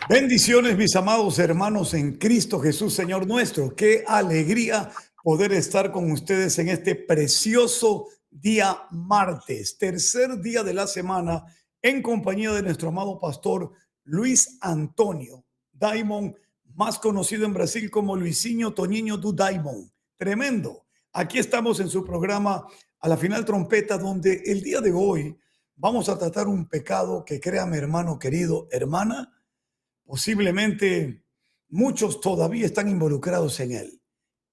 Bendiciones, mis amados hermanos en Cristo Jesús, Señor nuestro. Qué alegría poder estar con ustedes en este precioso día martes, tercer día de la semana, en compañía de nuestro amado pastor Luis Antonio Daimon, más conocido en Brasil como Luisinho Toñinho do Daimon. Tremendo. Aquí estamos en su programa A la Final Trompeta, donde el día de hoy vamos a tratar un pecado que, créame, hermano querido, hermana, posiblemente muchos todavía están involucrados en él.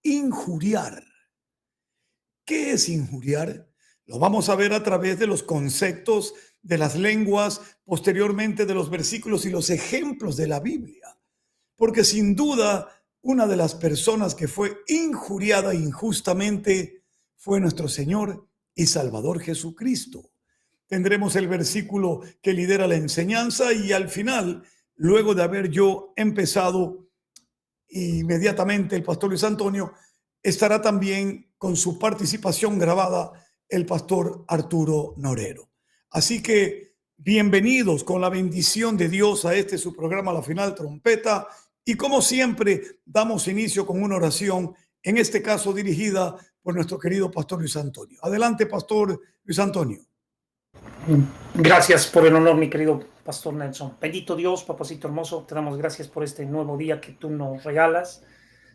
Injuriar. ¿Qué es injuriar? Lo vamos a ver a través de los conceptos de las lenguas, posteriormente de los versículos y los ejemplos de la Biblia. Porque sin duda, una de las personas que fue injuriada injustamente fue nuestro Señor y Salvador Jesucristo. Tendremos el versículo que lidera la enseñanza y al final, luego de haber yo empezado, inmediatamente el pastor Luis Antonio estará también con su participación grabada el pastor Arturo Norero. Así que bienvenidos con la bendición de Dios a este su programa La Final Trompeta, y como siempre damos inicio con una oración, en este caso dirigida por nuestro querido pastor Luis Antonio. Adelante, pastor Luis Antonio. Gracias por el honor, mi querido pastor Nelson. Bendito Dios, papacito hermoso, te damos gracias por este nuevo día que tú nos regalas.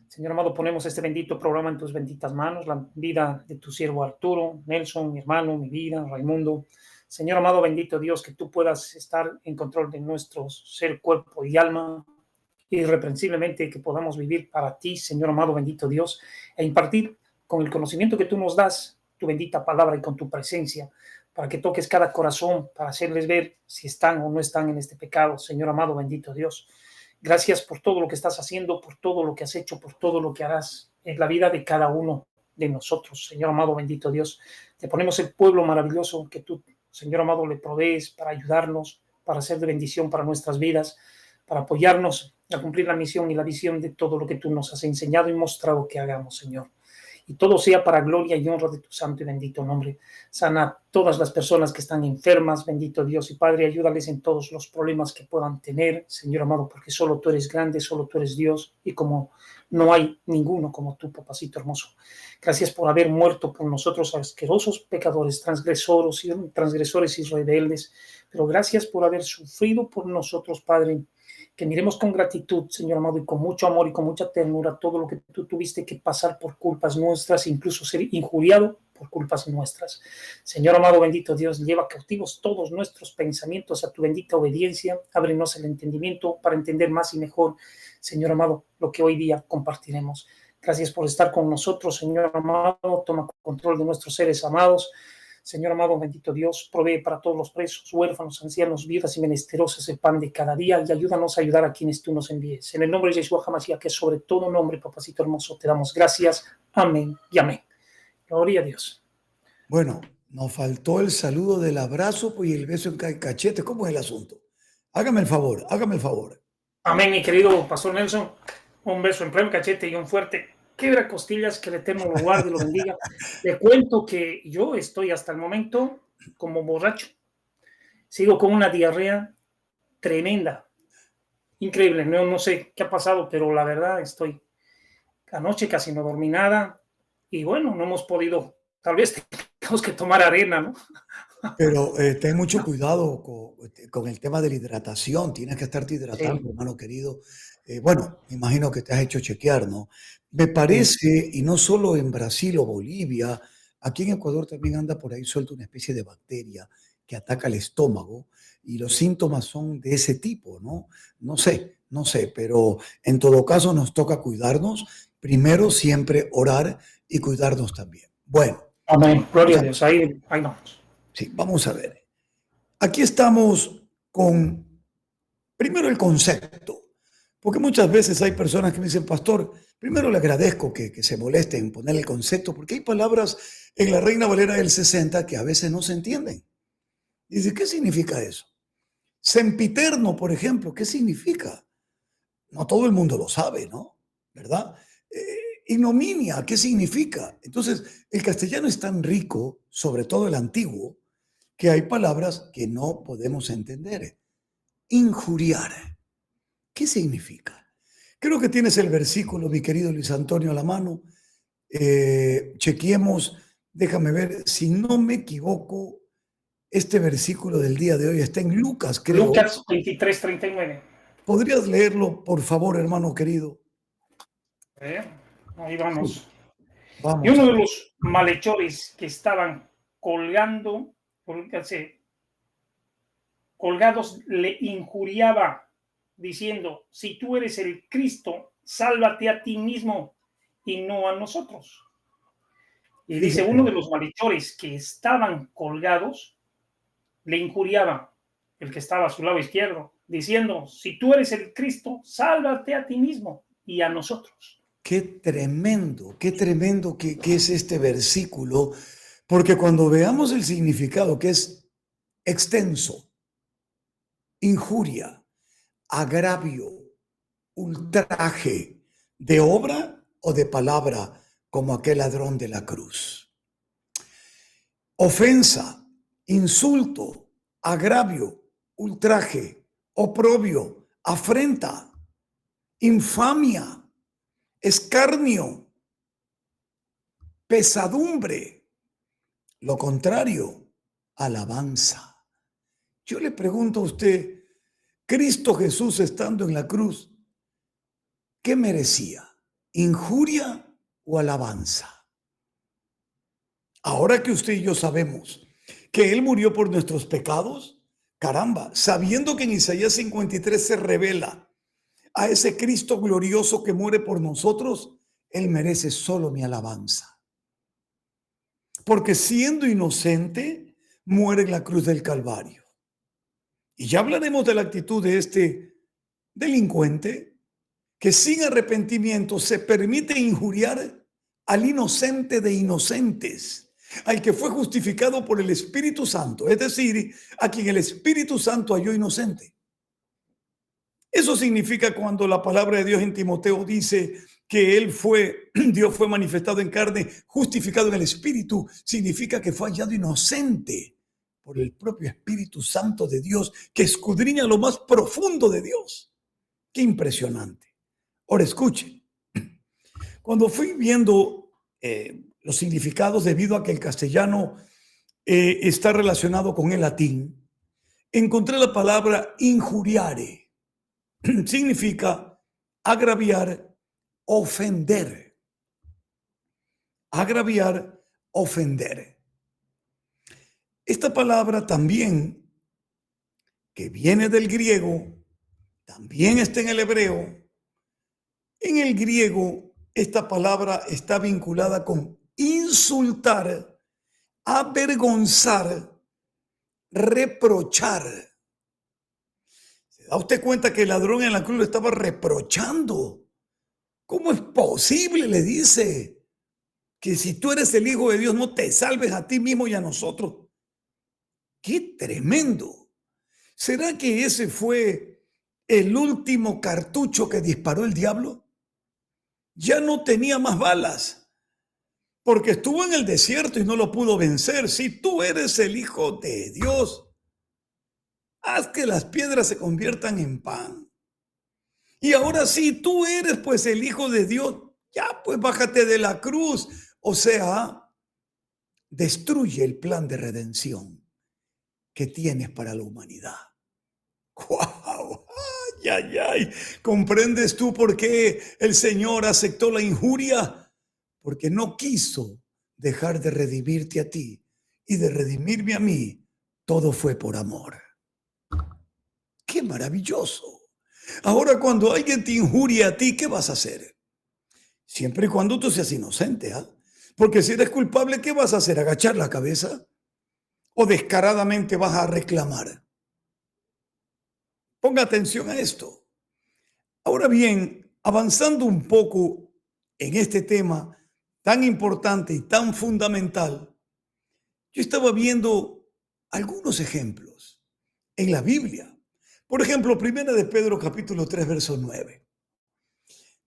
Señor amado, ponemos este bendito programa en tus benditas manos, la vida de tu siervo Arturo, Nelson, mi hermano, mi vida, Raimundo. Señor amado, bendito Dios, que tú puedas estar en control de nuestro ser, cuerpo y alma, irreprensiblemente, que podamos vivir para ti, Señor amado, bendito Dios, e impartir con el conocimiento que tú nos das, tu bendita palabra y con tu presencia, para que toques cada corazón, para hacerles ver si están o no están en este pecado. Señor amado, bendito Dios, gracias por todo lo que estás haciendo, por todo lo que has hecho, por todo lo que harás en la vida de cada uno de nosotros. Señor amado, bendito Dios, te ponemos el pueblo maravilloso que tú, Señor amado, le provees para ayudarnos, para ser de bendición para nuestras vidas, para apoyarnos a cumplir la misión y la visión de todo lo que tú nos has enseñado y mostrado que hagamos, Señor. Y todo sea para gloria y honra de tu santo y bendito nombre. Sana a todas las personas que están enfermas, bendito Dios y Padre, ayúdales en todos los problemas que puedan tener, Señor amado, porque solo tú eres grande, solo tú eres Dios, y como no hay ninguno como tú, papacito hermoso. Gracias por haber muerto por nosotros, asquerosos pecadores, transgresores y rebeldes, pero gracias por haber sufrido por nosotros, Padre, que miremos con gratitud, Señor amado, y con mucho amor y con mucha ternura todo lo que tú tuviste que pasar por culpas nuestras, incluso ser injuriado por culpas nuestras. Señor amado, bendito Dios, lleva cautivos todos nuestros pensamientos a tu bendita obediencia, ábrenos el entendimiento para entender más y mejor, Señor amado, lo que hoy día compartiremos. Gracias por estar con nosotros, Señor amado, toma control de nuestros seres amados. Señor amado, bendito Dios, provee para todos los presos, huérfanos, ancianos, viudas y menesterosas el pan de cada día, y ayúdanos a ayudar a quienes tú nos envíes. En el nombre de Yeshua HaMashiach, que es sobre todo nombre, papacito hermoso, te damos gracias. Amén y amén. Gloria a Dios. Bueno, nos faltó el saludo del abrazo pues, y el beso en el cachete. ¿Cómo es el asunto? Hágame el favor, hágame el favor. Amén, mi querido pastor Nelson. Un beso en pleno cachete y un fuerte quebra costillas, que el Eterno lo guarde y lo bendiga. Le cuento que yo estoy hasta el momento como borracho. Sigo con una diarrea tremenda, increíble. No sé qué ha pasado, pero la verdad estoy. Anoche casi no dormí nada y bueno, no hemos podido, tal vez tenemos que tomar arena, ¿no? Pero ten mucho cuidado con el tema de la hidratación. Tienes que estarte Sí, hidratando, hermano querido. Bueno, me imagino que te has hecho chequear, ¿no? Me sí. parece, y no solo en Brasil o Bolivia, aquí en Ecuador también anda por ahí suelta una especie de bacteria que ataca el estómago y los síntomas son de ese tipo, ¿no? No sé, pero en todo caso nos toca cuidarnos. Primero siempre orar y cuidarnos también. Bueno, Amén, vamos gloria a a, Dios, ahí vamos. sí, vamos a ver. Aquí estamos con, primero, el concepto, porque muchas veces hay personas que me dicen, pastor, primero le agradezco que se moleste en poner el concepto, porque hay palabras en la Reina Valera del 60 que a veces no se entienden. Dice, ¿qué significa eso? Sempiterno, por ejemplo, ¿qué significa? No todo el mundo lo sabe, ¿no? ¿Verdad? Ignominia, ¿qué significa? Entonces, el castellano es tan rico, sobre todo el antiguo, que hay palabras que no podemos entender. Injuriar. ¿Qué significa? Creo que tienes el versículo, mi querido Luis Antonio, a la mano. Chequeemos, déjame ver, si no me equivoco, este versículo del día de hoy está en Lucas, creo. Lucas 23:39. ¿Podrías leerlo, por favor, hermano querido? Ahí Sí, vamos. Y vamos uno a de ver. los malhechores que estaban colgados le injuriaba, diciendo: si tú eres el Cristo, sálvate a ti mismo y no a nosotros. Y dice, Fíjate, uno de los malhechores que estaban colgados le injuriaba, el que estaba a su lado izquierdo, diciendo: si tú eres el Cristo, sálvate a ti mismo y a nosotros. qué tremendo que es este versículo, porque cuando veamos el significado, que es extenso, injuria, agravio, ultraje, de obra o de palabra, como aquel ladrón de la cruz. Ofensa, insulto, agravio, ultraje, oprobio, afrenta, infamia, escarnio, pesadumbre. Lo contrario, alabanza. Yo le pregunto a usted, Cristo Jesús estando en la cruz, ¿qué merecía? ¿Injuria o alabanza? Ahora que usted y yo sabemos que Él murió por nuestros pecados, caramba, sabiendo que en Isaías 53 se revela a ese Cristo glorioso que muere por nosotros, Él merece solo mi alabanza. Porque siendo inocente, muere en la cruz del Calvario. Y ya hablaremos de la actitud de este delincuente que sin arrepentimiento se permite injuriar al inocente de inocentes, al que fue justificado por el Espíritu Santo, es decir, a quien el Espíritu Santo halló inocente. Eso significa cuando la palabra de Dios en Timoteo dice que Dios fue manifestado en carne, justificado en el Espíritu, significa que fue hallado inocente por el propio Espíritu Santo de Dios, que escudriña lo más profundo de Dios. Qué impresionante. Ahora escuchen, cuando fui viendo los significados debido a que el castellano está relacionado con el latín, encontré la palabra injuriare. Significa agraviar, ofender. Agraviar, ofender. Esta palabra también, que viene del griego, también está en el hebreo. En el griego, esta palabra está vinculada con insultar, avergonzar, reprochar. ¿Se da usted cuenta que el ladrón en la cruz lo estaba reprochando? ¿Cómo es posible, le dice, que si tú eres el Hijo de Dios no te salves a ti mismo y a nosotros? ¡Qué tremendo! ¿Será que ese fue el último cartucho que disparó el diablo? Ya no tenía más balas, porque estuvo en el desierto y no lo pudo vencer. Si tú eres el Hijo de Dios, haz que las piedras se conviertan en pan. Y ahora sí, tú eres pues el Hijo de Dios, ya pues bájate de la cruz. O sea, destruye el plan de redención que tienes para la humanidad. ¡Wow! ¡Ay, ay, ay! ¿Comprendes tú por qué el Señor aceptó la injuria? Porque no quiso dejar de redimirte a ti y de redimirme a mí. Todo fue por amor. ¡Qué maravilloso! Ahora, cuando alguien te injuria a ti, ¿qué vas a hacer? Siempre y cuando tú seas inocente, ¿ah? Porque si eres culpable, ¿qué vas a hacer? ¿Agachar la cabeza? ¿O descaradamente vas a reclamar? Ponga atención a esto. Ahora bien, avanzando un poco en este tema tan importante y tan fundamental, yo estaba viendo algunos ejemplos en la Biblia. Por ejemplo, Primera de Pedro capítulo 3, verso 9.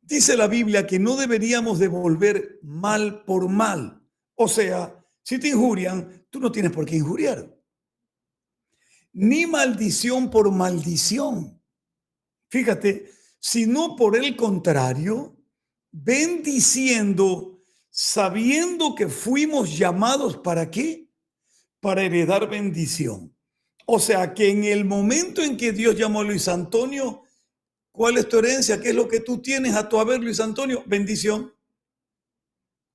Dice la Biblia que no deberíamos devolver mal por mal. O sea, si te injurian, tú no tienes por qué injuriar. Ni maldición por maldición. Fíjate, sino por el contrario, bendiciendo, sabiendo que fuimos llamados ¿para qué? Para heredar bendición. O sea que en el momento en que Dios llamó a Luis Antonio, ¿cuál es tu herencia? ¿Qué es lo que tú tienes a tu haber, Luis Antonio? Bendición.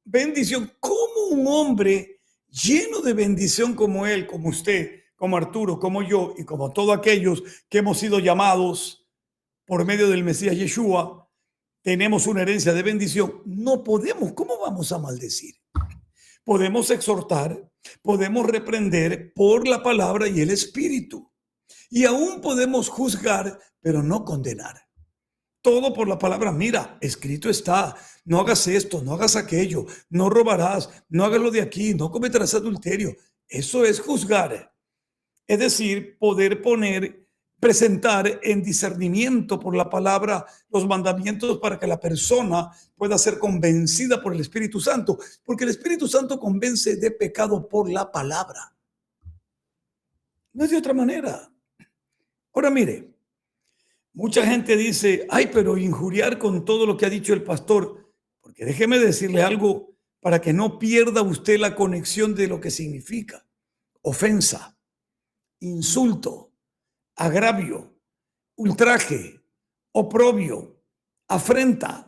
Bendición. ¿Cómo un hombre lleno de bendición como él, como usted, como Arturo, como yo y como todos aquellos que hemos sido llamados por medio del Mesías Yeshua, tenemos una herencia de bendición? No podemos, ¿cómo vamos a maldecir? Podemos exhortar, podemos reprender por la palabra y el Espíritu. Y aún podemos juzgar, pero no condenar. Todo por la palabra. Mira, escrito está, no hagas esto, no hagas aquello, no robarás, no hagas lo de aquí, no cometerás adulterio. Eso es juzgar. Es decir, poder presentar en discernimiento por la palabra los mandamientos para que la persona pueda ser convencida por el Espíritu Santo, porque el Espíritu Santo convence de pecado por la palabra. No es de otra manera. Ahora mire, mucha gente dice, ay, pero injuriar con todo lo que ha dicho el pastor, porque déjeme decirle algo para que no pierda usted la conexión de lo que significa. Ofensa, insulto, agravio, ultraje, oprobio, afrenta.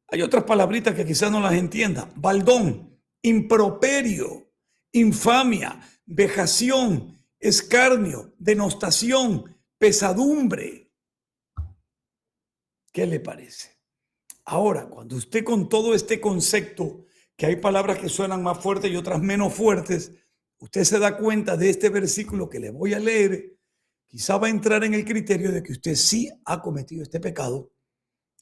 Hay otras palabritas que quizás no las entienda. Baldón, improperio, infamia, vejación, escarnio, denostación, pesadumbre. ¿Qué le parece? Ahora, cuando usted con todo este concepto, que hay palabras que suenan más fuertes y otras menos fuertes, usted se da cuenta de este versículo que le voy a leer, quizá va a entrar en el criterio de que usted sí ha cometido este pecado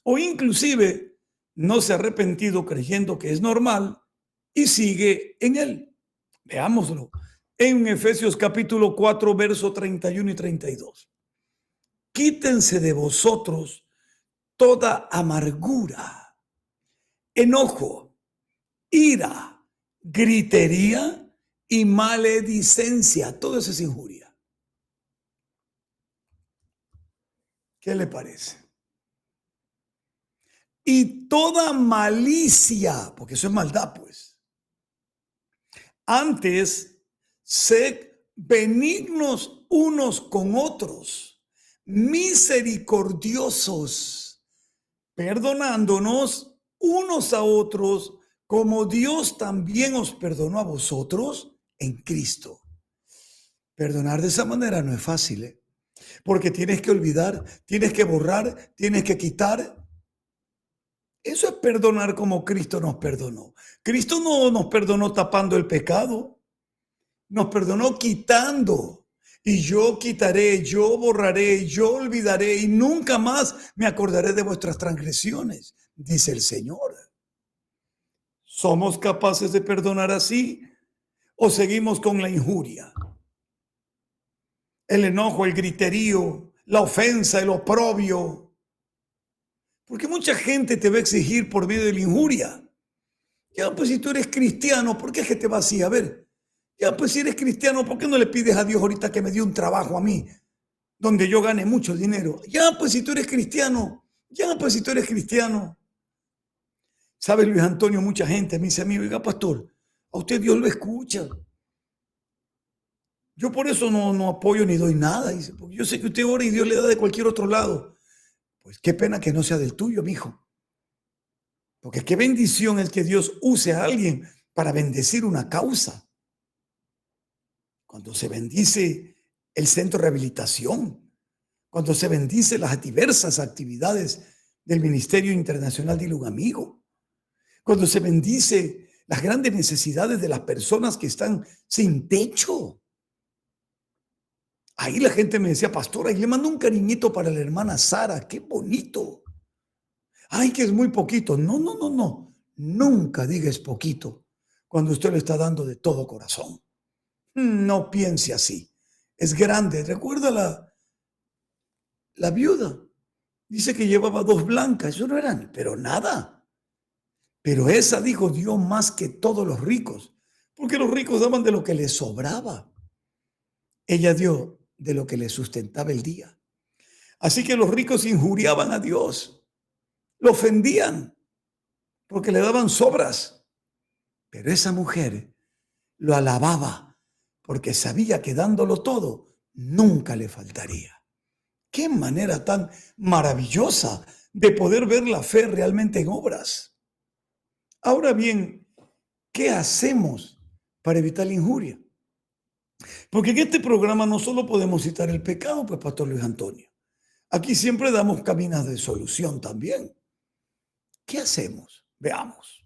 o inclusive no se ha arrepentido creyendo que es normal y sigue en él. Veámoslo en Efesios capítulo 4, verso 31 y 32. Quítense de vosotros toda amargura, enojo, ira, gritería y maledicencia. Todo eso es injuria. ¿Qué le parece? Y toda malicia, porque eso es maldad, pues. Antes, sed benignos unos con otros, misericordiosos, perdonándonos unos a otros, como Dios también os perdonó a vosotros en Cristo. Perdonar de esa manera no es fácil, ¿eh? Porque tienes que olvidar, tienes que borrar, tienes que quitar. Eso es perdonar como Cristo nos perdonó. Cristo no nos perdonó tapando el pecado, nos perdonó quitando. Y yo quitaré, yo borraré, yo olvidaré y nunca más me acordaré de vuestras transgresiones, dice el Señor. ¿Somos capaces de perdonar así o seguimos con la injuria, el enojo, el griterío, la ofensa, el oprobio? Porque mucha gente te va a exigir por medio de la injuria. Ya, pues si tú eres cristiano, ¿por qué es que te va así? A ver, ya, pues si eres cristiano, ¿por qué no le pides a Dios ahorita que me dé un trabajo a mí, donde yo gane mucho dinero? Ya, pues si tú eres cristiano, ya, pues si tú eres cristiano. ¿Sabe, Luis Antonio? Mucha gente me dice a mí, oiga, pastor, a usted Dios lo escucha. Yo por eso no apoyo ni doy nada, dice, porque yo sé que usted ora y Dios le da de cualquier otro lado. Pues qué pena que no sea del tuyo, mijo. Porque qué bendición es que Dios use a alguien para bendecir una causa. Cuando se bendice el centro de rehabilitación, cuando se bendice las diversas actividades del Ministerio Internacional de Ilugamigo, cuando se bendice las grandes necesidades de las personas que están sin techo. Ahí la gente me decía, pastora, y le mando un cariñito para la hermana Sara, qué bonito. Ay, que es muy poquito. No, no, no, no. Nunca digas poquito cuando usted le está dando de todo corazón. No piense así. Es grande. Recuerda la viuda. Dice que llevaba 2 blancas. Eso no eran, pero nada. Pero esa dijo, dio más que todos los ricos. Porque los ricos daban de lo que les sobraba. Ella dio de lo que le sustentaba el día. Así que los ricos injuriaban a Dios. lo ofendían porque le daban sobras. Pero esa mujer lo alababa porque sabía que dándolo todo, nunca le faltaría. Qué manera tan maravillosa de poder ver la fe realmente en obras. Ahora bien, ¿qué hacemos para evitar la injuria? Porque en este programa no solo podemos citar el pecado, pues, Pastor Luis Antonio. Aquí siempre damos caminos de solución también. ¿Qué hacemos? Veamos.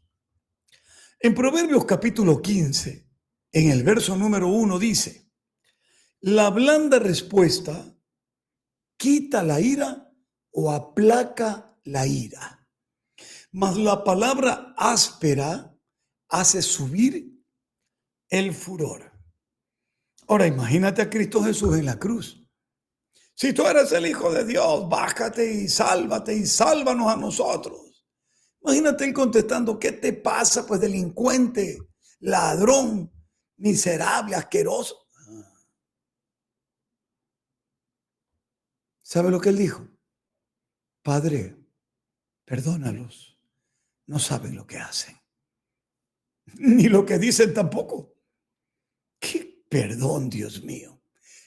En Proverbios capítulo 15, en el verso número 1 dice, la blanda respuesta quita la ira o aplaca la ira, mas la palabra áspera hace subir el furor. Ahora imagínate a Cristo Jesús en la cruz. Si tú eres el Hijo de Dios, bájate y sálvanos a nosotros. Imagínate él contestando, ¿qué te pasa, pues, delincuente, ladrón, miserable, asqueroso? ¿Sabe lo que él dijo? Padre, perdónalos, no saben lo que hacen, ni lo que dicen tampoco. ¡Qué perdón, Dios mío!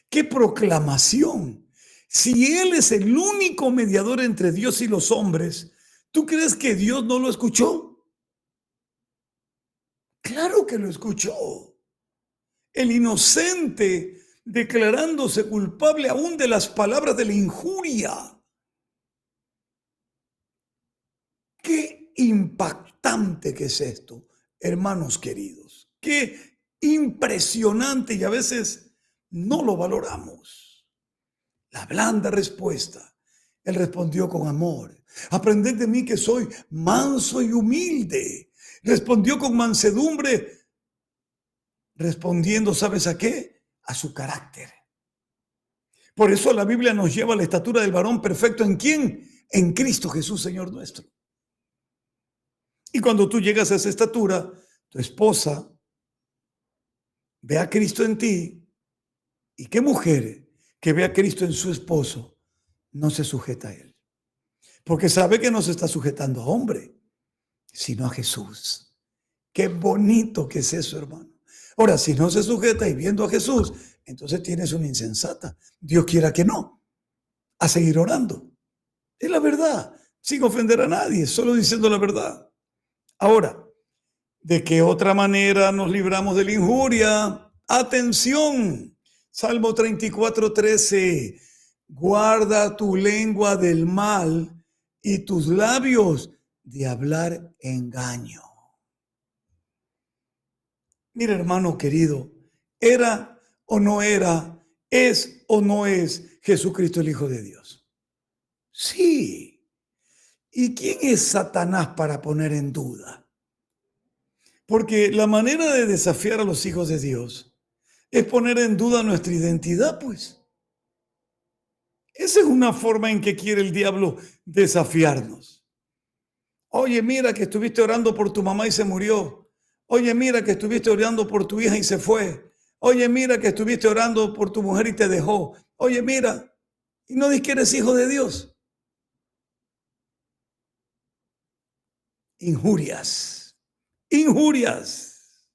¡Qué proclamación! Si Él es el único mediador entre Dios y los hombres, ¿tú crees que Dios no lo escuchó? Claro que lo escuchó. El inocente declarándose culpable aún de las palabras de la injuria. Qué impactante que es esto, hermanos queridos. Qué impresionante, y a veces no lo valoramos. La blanda respuesta. Él respondió con amor. Aprended de mí que soy manso y humilde. Respondió con mansedumbre, respondiendo, ¿sabes a qué? A su carácter. Por eso la Biblia nos lleva a la estatura del varón perfecto. ¿En quién? En Cristo Jesús, Señor nuestro. Y cuando tú llegas a esa estatura, tu esposa ve a Cristo en ti. ¿Y qué mujer que ve a Cristo en su esposo no se sujeta a él? Porque sabe que no se está sujetando a hombre, sino a Jesús. Qué bonito que es eso, hermano. Ahora, si no se sujeta y viendo a Jesús, entonces tienes una insensata. Dios quiera que no. A seguir orando. Es la verdad. Sin ofender a nadie, solo diciendo la verdad. Ahora, ¿de qué otra manera nos libramos de la injuria? Atención. Salmo 34:13. Guarda tu lengua del mal y tus labios de hablar engaño. Mira, hermano querido, ¿era o no era, es o no es Jesucristo el Hijo de Dios? Sí. ¿Y quién es Satanás para poner en duda? Porque la manera de desafiar a los hijos de Dios es poner en duda nuestra identidad, pues. Esa es una forma en que quiere el diablo desafiarnos. Oye, mira que estuviste orando por tu mamá y se murió. Oye, mira que estuviste orando por tu hija y se fue. Oye, mira que estuviste orando por tu mujer y te dejó. Oye, mira, y no dices que eres hijo de Dios. Injurias, injurias.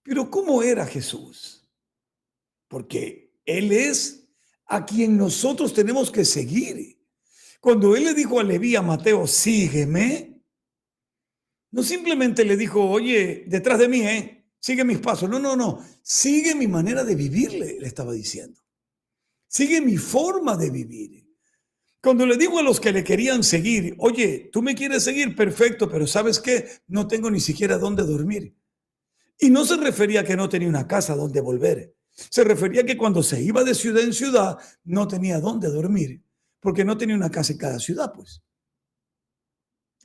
Pero ¿cómo era Jesús? Porque Él es a quien nosotros tenemos que seguir. Cuando Él le dijo a Leví, a Mateo, sígueme, no simplemente le dijo, oye, detrás de mí, sigue mis pasos. No, no, no. Sigue mi manera de vivir, le estaba diciendo. Sigue mi forma de vivir. Cuando le digo a los que le querían seguir, oye, tú me quieres seguir, perfecto, pero ¿sabes qué? No tengo ni siquiera dónde dormir. Y no se refería a que no tenía una casa donde volver. Se refería a que cuando se iba de ciudad en ciudad, no tenía dónde dormir, porque no tenía una casa en cada ciudad, pues.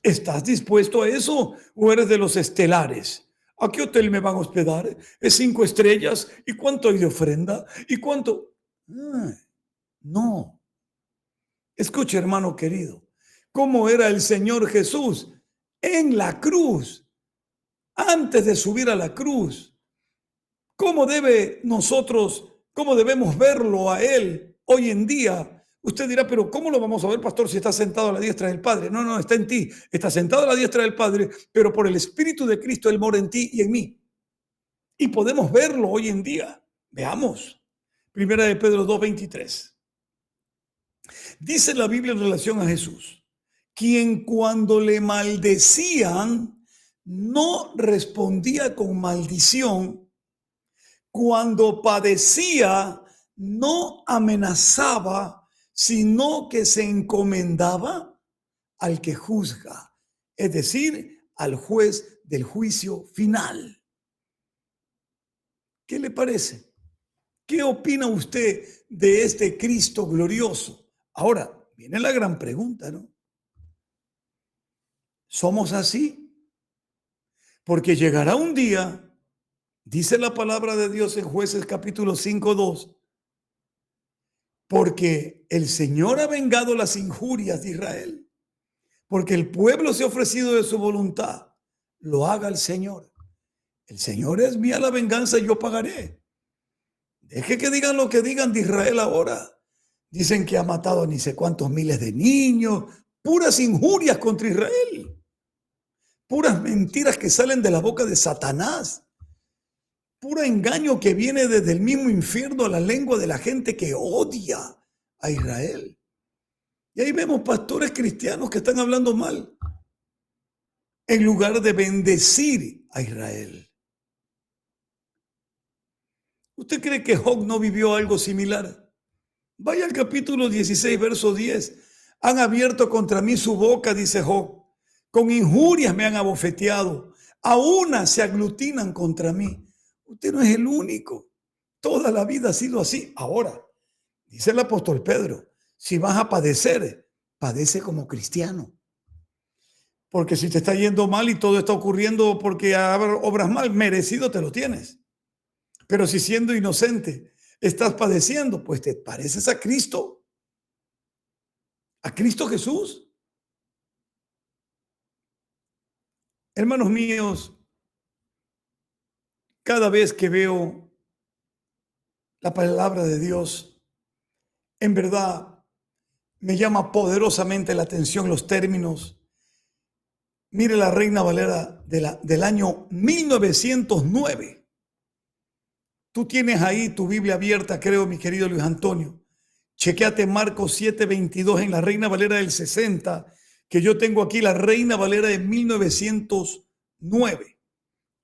¿Estás dispuesto a eso o eres de los estelares? ¿A qué hotel me van a hospedar? ¿Es 5 estrellas? ¿Y cuánto hay de ofrenda? ¿Y cuánto? No. Escuche, hermano querido, cómo era el Señor Jesús en la cruz, antes de subir a la cruz. ¿Cómo debemos verlo a Él hoy en día Usted dirá, pero ¿cómo lo vamos a ver, pastor, si está sentado a la diestra del Padre? No, no, está en ti. Está sentado a la diestra del Padre, pero por el Espíritu de Cristo Él mora en ti y en mí. Y podemos verlo hoy en día. Veamos. Primera de Pedro 2:23. Dice la Biblia en relación a Jesús, quien cuando le maldecían no respondía con maldición, cuando padecía no amenazaba, sino que se encomendaba al que juzga, es decir, al juez del juicio final. ¿Qué le parece? ¿Qué opina usted de este Cristo glorioso? Ahora, viene la gran pregunta, ¿no? ¿Somos así? Porque llegará un día, dice la palabra de Dios en Jueces capítulo 5:2, porque el Señor ha vengado las injurias de Israel, porque el pueblo se ha ofrecido de su voluntad, lo haga el Señor. El Señor es mía la venganza y yo pagaré. Deje que digan lo que digan de Israel ahora. Dicen que ha matado a ni sé cuántos miles de niños, puras injurias contra Israel, puras mentiras que salen de la boca de Satanás, puro engaño que viene desde el mismo infierno a la lengua de la gente que odia a Israel. Y ahí vemos pastores cristianos que están hablando mal, en lugar de bendecir a Israel. ¿Usted cree que Job no vivió algo similar? Vaya al capítulo 16, verso 10. Han abierto contra mí su boca, dice Job. Con injurias me han abofeteado. A una se aglutinan contra mí. Usted no es el único. Toda la vida ha sido así. Ahora, dice el apóstol Pedro, si vas a padecer, padece como cristiano. Porque si te está yendo mal y todo está ocurriendo porque obras mal, merecido te lo tienes. Pero si siendo inocente estás padeciendo, pues te pareces a Cristo Jesús. Hermanos míos, cada vez que veo la palabra de Dios, en verdad me llama poderosamente la atención los términos. Mire la Reina Valera del año 1909. Tú tienes ahí tu Biblia abierta, creo, mi querido Luis Antonio. Chequéate Marcos 7:22 en la Reina Valera del 60, que yo tengo aquí la Reina Valera de 1909.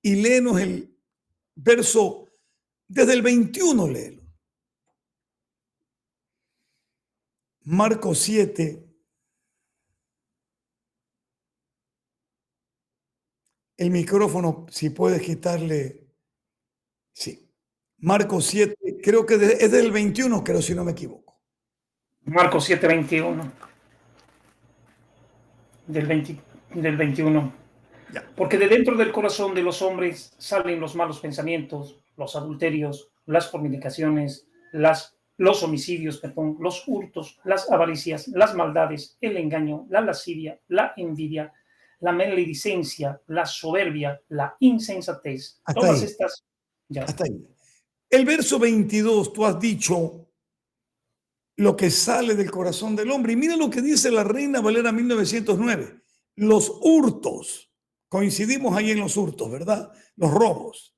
Y léenos el verso desde el 21, léelo. Marcos 7. El micrófono, si puedes quitarle. Sí. Marcos 7, creo que es del 21, creo, si no me equivoco. Marcos 7:21. Del 21. Ya. Porque de dentro del corazón de los hombres salen los malos pensamientos, los adulterios, las fornicaciones, los homicidios, los hurtos, las avaricias, las maldades, el engaño, la lascivia, la envidia, la maledicencia, la soberbia, la insensatez. Hasta Todas ahí. estas. Ya. Hasta ahí. El verso 22, tú has dicho lo que sale del corazón del hombre. Y mira lo que dice la Reina Valera 1909. Los hurtos. Coincidimos ahí en los hurtos, ¿verdad? Los robos.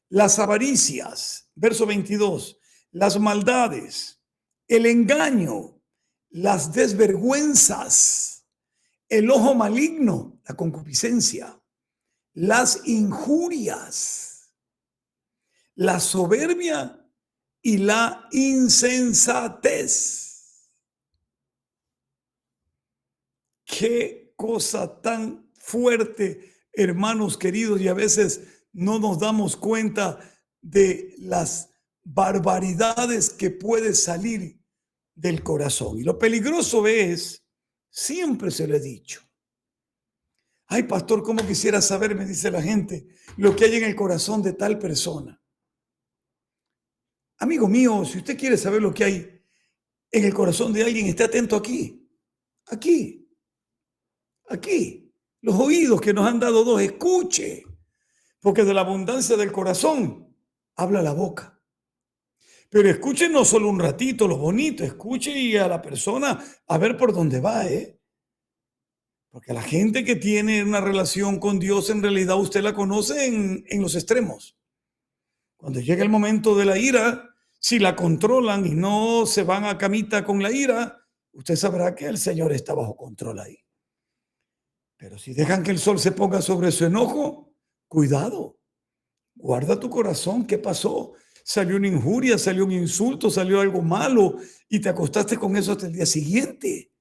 Las avaricias, verso 22. Las maldades, el engaño, las desvergüenzas, el ojo maligno, la concupiscencia, las injurias, la soberbia y la insensatez. Qué cosa tan fuerte, hermanos queridos, y a veces no nos damos cuenta de las barbaridades que puede salir del corazón. Y lo peligroso es, siempre se lo he dicho. Ay, pastor, ¿cómo quisiera saber, me dice la gente, lo que hay en el corazón de tal persona? Amigo mío, si usted quiere saber lo que hay en el corazón de alguien, esté atento aquí. Aquí. Los oídos que nos han dado dos, escuche. Porque de la abundancia del corazón habla la boca. Pero escuche no solo un ratito lo bonito, escuche y a la persona a ver por dónde va, ¿eh? Porque la gente que tiene una relación con Dios, en realidad usted la conoce en los extremos. Cuando llega el momento de la ira, si la controlan y no se van a camita con la ira, usted sabrá que el Señor está bajo control ahí. Pero si dejan que el sol se ponga sobre su enojo, cuidado, guarda tu corazón. ¿Qué pasó? Salió una injuria, salió un insulto, salió algo malo y te acostaste con eso hasta el día siguiente.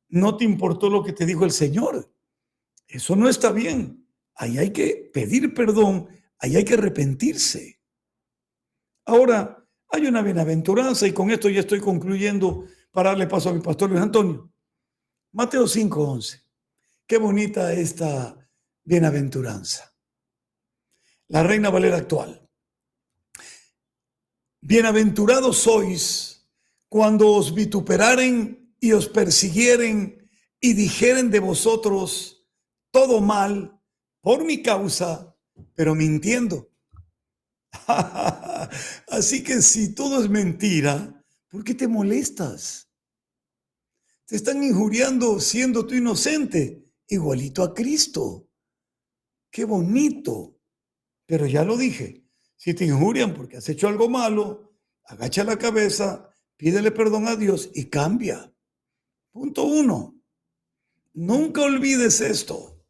No te importó lo que te dijo el Señor. Eso no está bien. Ahí hay que pedir perdón, ahí hay que arrepentirse. Ahora, hay una bienaventuranza y con esto ya estoy concluyendo para darle paso a mi pastor Luis Antonio. Mateo 5:11. Qué bonita esta bienaventuranza. La Reina Valera actual. Bienaventurados sois cuando os vituperaren y os persiguieren y dijeren de vosotros todo mal por mi causa, pero mintiendo. Así que si todo es mentira, ¿por qué te molestas? Te están injuriando siendo tú inocente, igualito a Cristo. Qué bonito. Pero ya lo dije, si te injurian porque has hecho algo malo, agacha la cabeza, pídele perdón a Dios y cambia. Punto 1. Nunca olvides esto,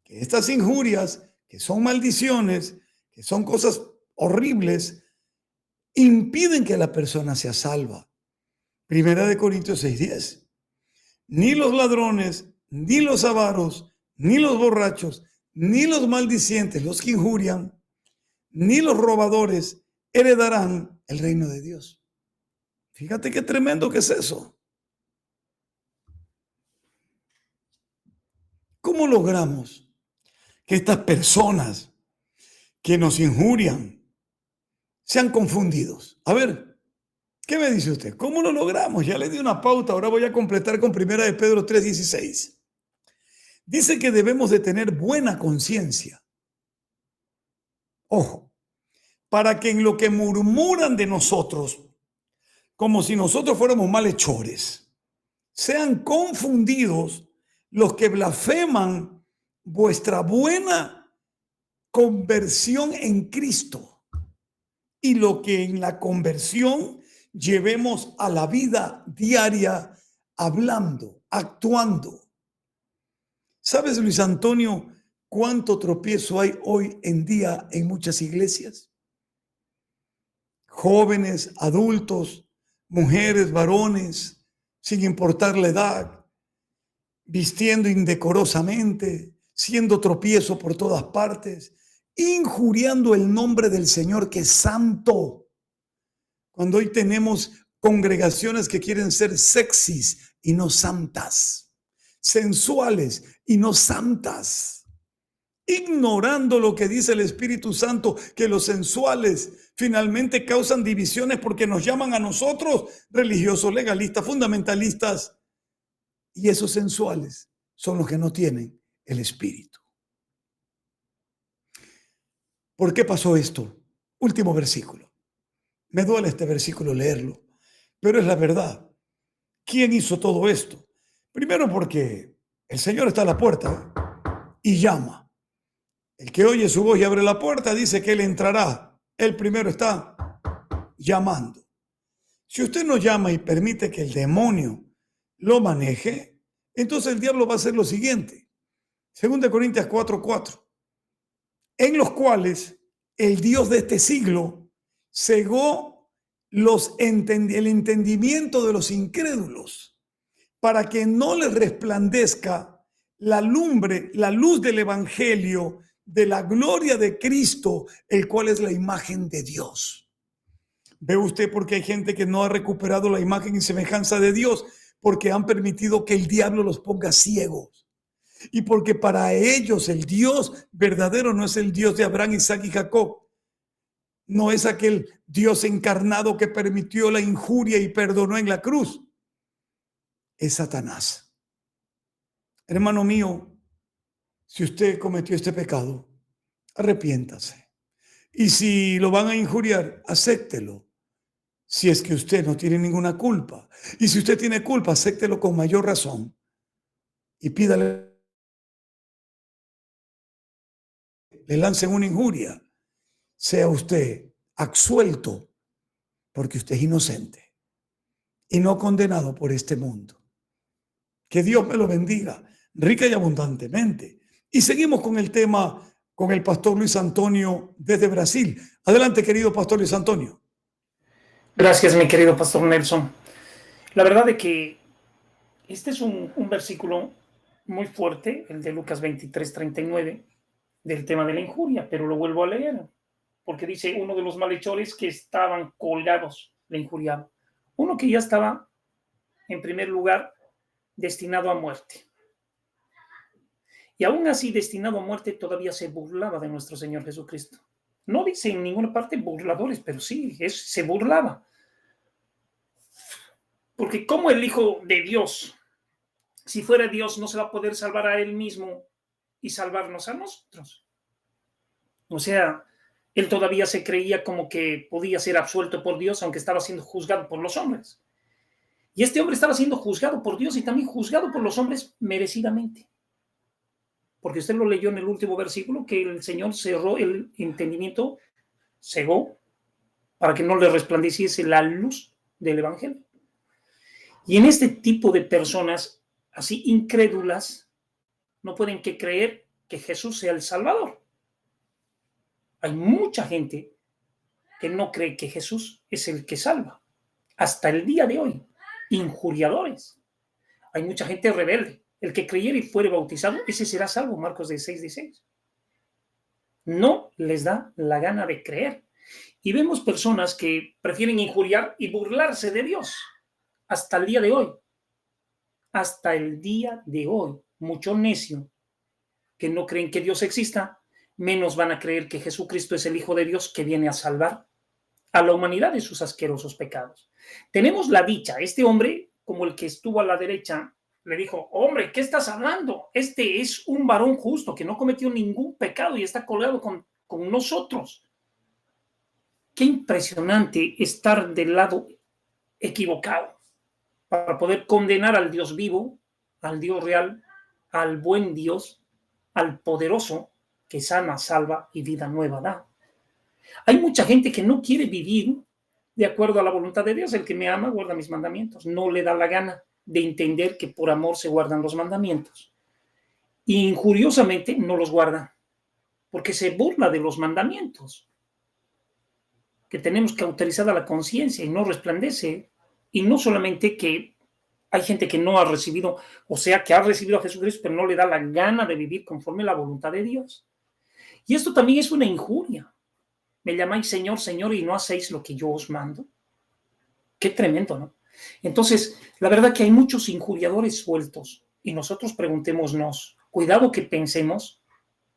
que estas injurias, que son maldiciones, que son cosas horribles, impiden que la persona sea salva. Primera de Corintios 6:10. Ni los ladrones, ni los avaros, ni los borrachos, ni los maldicientes, los que injurian, ni los robadores heredarán el reino de Dios. Fíjate qué tremendo que es eso. ¿Cómo logramos que estas personas que nos injurian sean confundidos? A ver, ¿qué me dice usted? ¿Cómo lo logramos? Ya le di una pauta, ahora voy a completar con Primera de Pedro 3:16. Dice que debemos de tener buena conciencia. Ojo, para que en lo que murmuran de nosotros, como si nosotros fuéramos malhechores, sean confundidos los que blasfeman vuestra buena conversión en Cristo y lo que en la conversión llevemos a la vida diaria hablando, actuando. ¿Sabes, Luis Antonio, cuánto tropiezo hay hoy en día en muchas iglesias? Jóvenes, adultos, mujeres, varones, sin importar la edad, vistiendo indecorosamente, siendo tropiezo por todas partes, injuriando el nombre del Señor que es santo. Cuando hoy tenemos congregaciones que quieren ser sexys y no santas, sensuales y no santas, ignorando lo que dice el Espíritu Santo, que los sensuales finalmente causan divisiones porque nos llaman a nosotros religiosos, legalistas, fundamentalistas, y esos sensuales son los que no tienen el Espíritu. ¿Por qué pasó esto? Último versículo. Me duele este versículo leerlo, pero es la verdad. ¿Quién hizo todo esto? Primero porque el Señor está a la puerta y llama. El que oye su voz y abre la puerta dice que Él entrará. Él primero está llamando. Si usted no llama y permite que el demonio lo maneje, entonces el diablo va a hacer lo siguiente. 2 Corintios 4:4. En los cuales el Dios de este siglo cegó el entendimiento de los incrédulos para que no les resplandezca la lumbre, la luz del evangelio de la gloria de Cristo, el cual es la imagen de Dios. ¿Ve usted por qué hay gente que no ha recuperado la imagen y semejanza de Dios? Porque han permitido que el diablo los ponga ciegos. Y porque para ellos el Dios verdadero no es el Dios de Abraham, Isaac y Jacob. No es aquel Dios encarnado que permitió la injuria y perdonó en la cruz. Es Satanás. Hermano mío, si usted cometió este pecado, arrepiéntase. Y si lo van a injuriar, acéptelo. si es que usted no tiene ninguna culpa. Y si usted tiene culpa, acéptelo con mayor razón y pídale, le lancen una injuria, sea usted absuelto porque usted es inocente y no condenado por este mundo. Que Dios me lo bendiga rica y abundantemente. Y seguimos con el tema con el pastor Luis Antonio desde Brasil. Adelante, querido pastor Luis Antonio. Gracias, mi querido pastor Nelson. La verdad es que este es un versículo muy fuerte, el de Lucas 23:39, del tema de la injuria, pero lo vuelvo a leer, porque dice uno de los malhechores que estaban colgados, le injuriaban. Uno que ya estaba, en primer lugar, destinado a muerte. Y aún así, destinado a muerte, todavía se burlaba de nuestro Señor Jesucristo. No dice en ninguna parte burladores, pero sí, se burlaba. Porque como el Hijo de Dios, si fuera Dios, no se va a poder salvar a Él mismo y salvarnos a nosotros. O sea, Él todavía se creía como que podía ser absuelto por Dios, aunque estaba siendo juzgado por los hombres. Y este hombre estaba siendo juzgado por Dios y también juzgado por los hombres merecidamente. Porque usted lo leyó en el último versículo, que el Señor cerró el entendimiento, cegó, para que no le resplandeciese la luz del Evangelio. Y en este tipo de personas, así incrédulas, no pueden que creer que Jesús sea el Salvador. Hay mucha gente que no cree que Jesús es el que salva. Hasta el día de hoy, injuriadores. Hay mucha gente rebelde. El que creyere y fuere bautizado, ese será salvo, Marcos 16:16. No les da la gana de creer. Y vemos personas que prefieren injuriar y burlarse de Dios. Hasta el día de hoy. Hasta el día de hoy. Mucho necio que no creen que Dios exista, menos van a creer que Jesucristo es el Hijo de Dios que viene a salvar a la humanidad de sus asquerosos pecados. Tenemos la dicha, este hombre, como el que estuvo a la derecha, le dijo, hombre, ¿qué estás hablando? Este es un varón justo que no cometió ningún pecado y está colgado con nosotros. Qué impresionante estar del lado equivocado para poder condenar al Dios vivo, al Dios real, al buen Dios, al poderoso que sana, salva y vida nueva da. Hay mucha gente que no quiere vivir de acuerdo a la voluntad de Dios. El que me ama guarda mis mandamientos. No le da la gana de entender que por amor se guardan los mandamientos. Y injuriosamente no los guarda porque se burla de los mandamientos. Que tenemos cauterizada la conciencia y no resplandece. Y no solamente que hay gente que no ha recibido, o sea, que ha recibido a Jesucristo, pero no le da la gana de vivir conforme a la voluntad de Dios. Y esto también es una injuria. Me llamáis Señor, Señor, y no hacéis lo que yo os mando. Qué tremendo, ¿no? Entonces, la verdad que hay muchos injuriadores sueltos y nosotros preguntémonos, cuidado que pensemos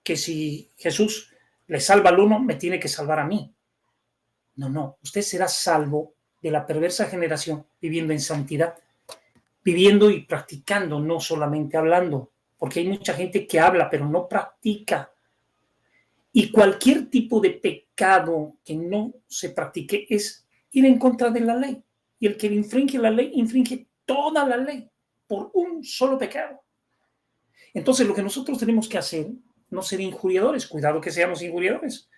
que si Jesús le salva al uno, me tiene que salvar a mí. No, usted será salvo de la perversa generación viviendo en santidad, viviendo y practicando, no solamente hablando, porque hay mucha gente que habla pero no practica. Y cualquier tipo de pecado que no se practique es ir en contra de la ley. Y el que infringe la ley, infringe toda la ley por un solo pecado. Entonces, lo que nosotros tenemos que hacer, no ser injuriadores, cuidado que seamos injuriadores,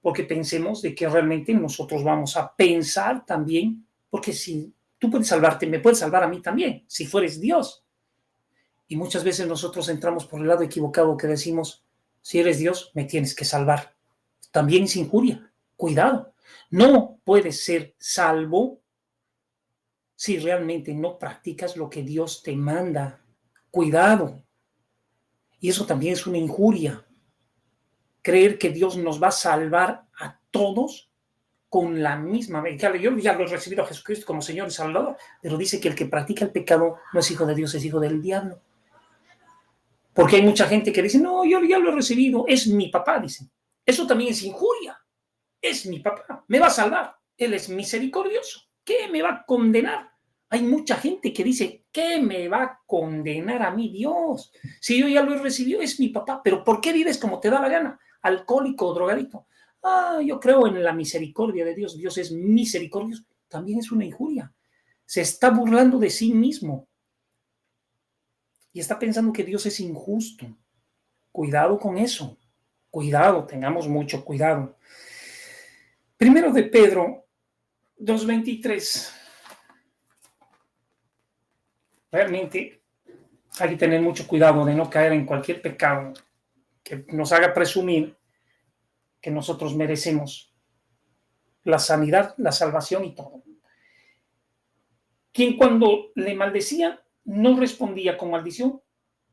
porque pensemos de que realmente nosotros vamos a pensar también, porque si tú puedes salvarte, me puedes salvar a mí también, si fueres Dios. Y muchas veces nosotros entramos por el lado equivocado que decimos, si eres Dios, me tienes que salvar. También es injuria. Cuidado. No puedes ser salvo si realmente no practicas lo que Dios te manda. Cuidado. Y eso también es una injuria. Creer que Dios nos va a salvar a todos con la misma. Yo ya lo he recibido a Jesucristo como Señor y Salvador, pero dice que el que practica el pecado no es hijo de Dios, es hijo del diablo. Porque hay mucha gente que dice, no, yo ya lo he recibido, es mi papá, dicen. Eso también es injuria. Es mi papá, me va a salvar. Él es misericordioso. ¿Qué me va a condenar? Hay mucha gente que dice, ¿qué me va a condenar a mí Dios? Si yo ya lo he recibido, es mi papá. Pero ¿por qué vives como te da la gana? Alcohólico o drogadito. Yo creo en la misericordia de Dios. Dios es misericordioso. también es una injuria. Se está burlando de sí mismo y está pensando que Dios es injusto. Cuidado con eso. Cuidado, tengamos mucho cuidado. Primero de Pedro 2:23. Realmente hay que tener mucho cuidado de no caer en cualquier pecado que nos haga presumir que nosotros merecemos la sanidad, la salvación y todo. Quien cuando le maldecía no respondía con maldición,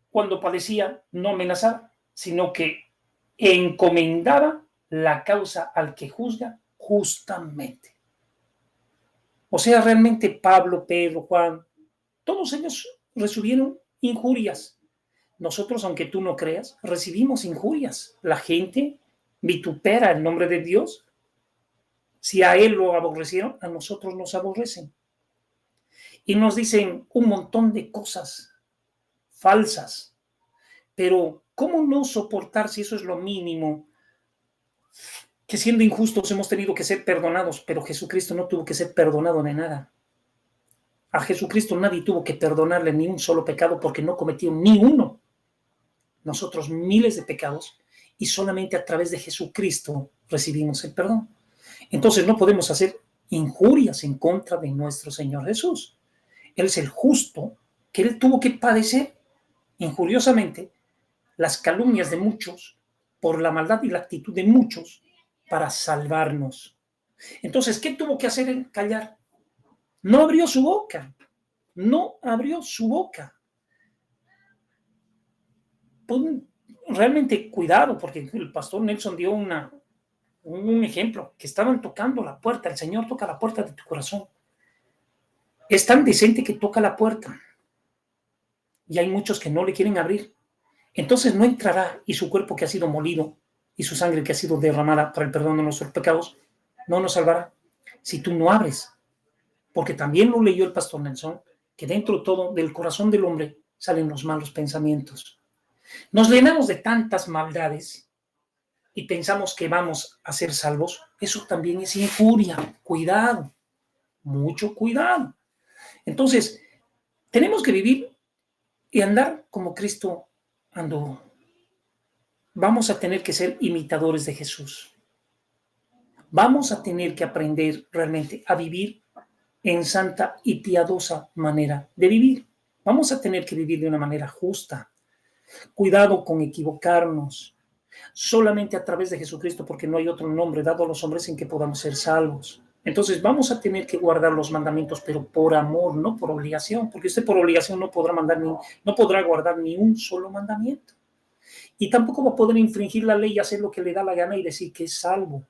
cuando padecía no amenazaba, sino que encomendaba la causa al que juzga justamente. O sea, realmente Pablo, Pedro, Juan, todos ellos recibieron injurias. Nosotros, aunque tú no creas, recibimos injurias. La gente vitupera el nombre de Dios. Si a él lo aborrecieron, a nosotros nos aborrecen. Y nos dicen un montón de cosas falsas. Pero, ¿cómo no soportar si eso es lo mínimo? Que siendo injustos hemos tenido que ser perdonados, pero Jesucristo no tuvo que ser perdonado de nada. A Jesucristo nadie tuvo que perdonarle ni un solo pecado porque no cometió ni uno. Nosotros miles de pecados y solamente a través de Jesucristo recibimos el perdón. Entonces no podemos hacer injurias en contra de nuestro Señor Jesús. Él es el justo, que Él tuvo que padecer injuriosamente las calumnias de muchos por la maldad y la actitud de muchos para salvarnos. Entonces, ¿qué tuvo que hacer Él? Callar. No abrió su boca. No abrió su boca. Realmente cuidado, porque el pastor Nelson dio un ejemplo, que estaban tocando la puerta. El Señor toca la puerta de tu corazón. Es tan decente que toca la puerta y hay muchos que no le quieren abrir. Entonces no entrará y su cuerpo que ha sido molido y su sangre que ha sido derramada para el perdón de nuestros pecados no nos salvará si tú no abres. Porque también lo leyó el pastor Nelson, que dentro de todo del corazón del hombre salen los malos pensamientos. Nos llenamos de tantas maldades y pensamos que vamos a ser salvos. Eso también es injuria. Cuidado, mucho cuidado. Entonces, tenemos que vivir y andar como Cristo andó. Vamos a tener que ser imitadores de Jesús. Vamos a tener que aprender realmente a vivir en santa y piadosa manera de vivir. Vamos a tener que vivir de una manera justa. Cuidado con equivocarnos. Solamente a través de Jesucristo, porque no hay otro nombre dado a los hombres en que podamos ser salvos. Entonces vamos a tener que guardar los mandamientos, pero por amor, no por obligación, porque usted por obligación no podrá guardar ni un solo mandamiento. Y tampoco va a poder infringir la ley y hacer lo que le da la gana y decir que es salvo.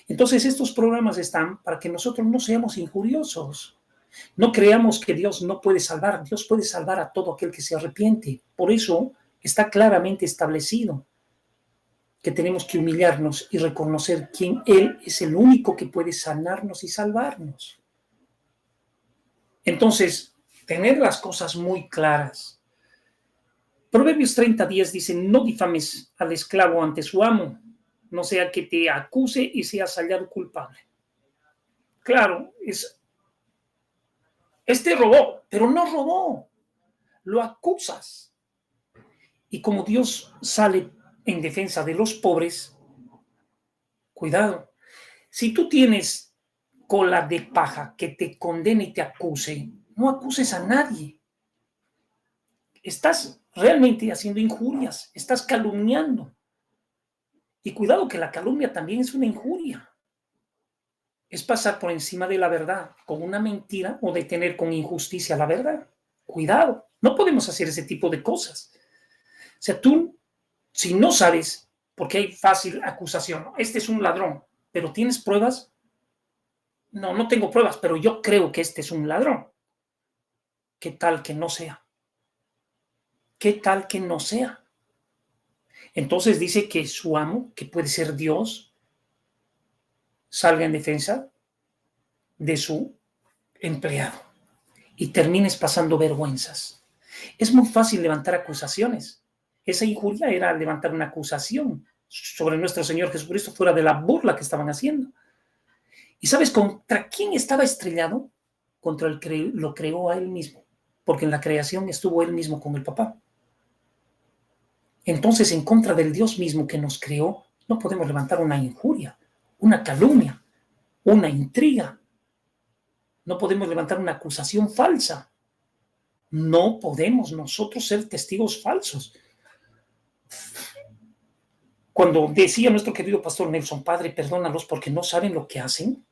Entonces estos programas están para que nosotros no seamos injuriosos. No creamos que Dios no puede salvar. Dios puede salvar a todo aquel que se arrepiente. Por eso está claramente establecido que tenemos que humillarnos y reconocer quién Él es el único que puede sanarnos y salvarnos. Entonces, tener las cosas muy claras. Proverbios 30:10 dice, no difames al esclavo ante su amo, no sea que te acuse y seas hallado culpable. Claro, este robó, pero no robó, lo acusas. Y como Dios sale en defensa de los pobres, cuidado. Si tú tienes cola de paja que te condene y te acuse, no acuses a nadie. Estás realmente haciendo injurias, estás calumniando. Y cuidado que la calumnia también es una injuria. Es pasar por encima de la verdad con una mentira o detener con injusticia la verdad. Cuidado, no podemos hacer ese tipo de cosas. O sea, tú, si no sabes, porque hay fácil acusación, este es un ladrón, pero ¿tienes pruebas? No, no tengo pruebas, pero yo creo que este es un ladrón. ¿Qué tal que no sea? ¿Qué tal que no sea? Entonces dice que su amo, que puede ser Dios, salga en defensa de su empleado y termines pasando vergüenzas. Es muy fácil levantar acusaciones. Esa injuria era levantar una acusación sobre nuestro Señor Jesucristo fuera de la burla que estaban haciendo. ¿Y sabes contra quién estaba estrellado? Contra el que lo creó a él mismo, porque en la creación estuvo él mismo con el papá. Entonces, en contra del Dios mismo que nos creó, no podemos levantar una injuria, una calumnia, una intriga. No podemos levantar una acusación falsa. No podemos nosotros ser testigos falsos. Cuando decía nuestro querido pastor Nelson, Padre, perdónalos porque no saben lo que hacen,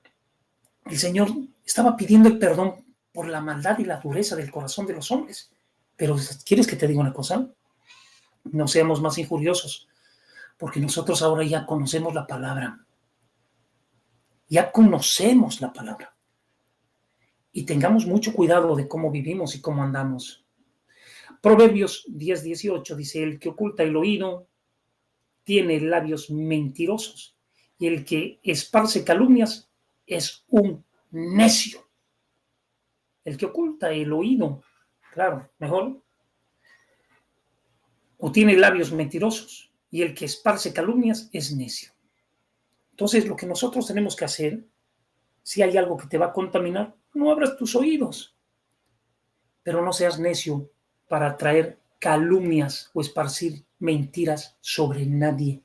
el Señor estaba pidiendo el perdón por la maldad y la dureza del corazón de los hombres. Pero, ¿quieres que te diga una cosa? No seamos más injuriosos, porque nosotros ahora ya conocemos la palabra. Ya conocemos la palabra. Y tengamos mucho cuidado de cómo vivimos y cómo andamos. Proverbios 10:18 dice, el que oculta el oído tiene labios mentirosos, y el que esparce calumnias es un necio. El que oculta el oído, claro, mejor, o tiene labios mentirosos, y el que esparce calumnias es necio. Entonces, lo que nosotros tenemos que hacer, si hay algo que te va a contaminar, no abras tus oídos, pero no seas necio para traer calumnias o esparcir mentiras sobre nadie,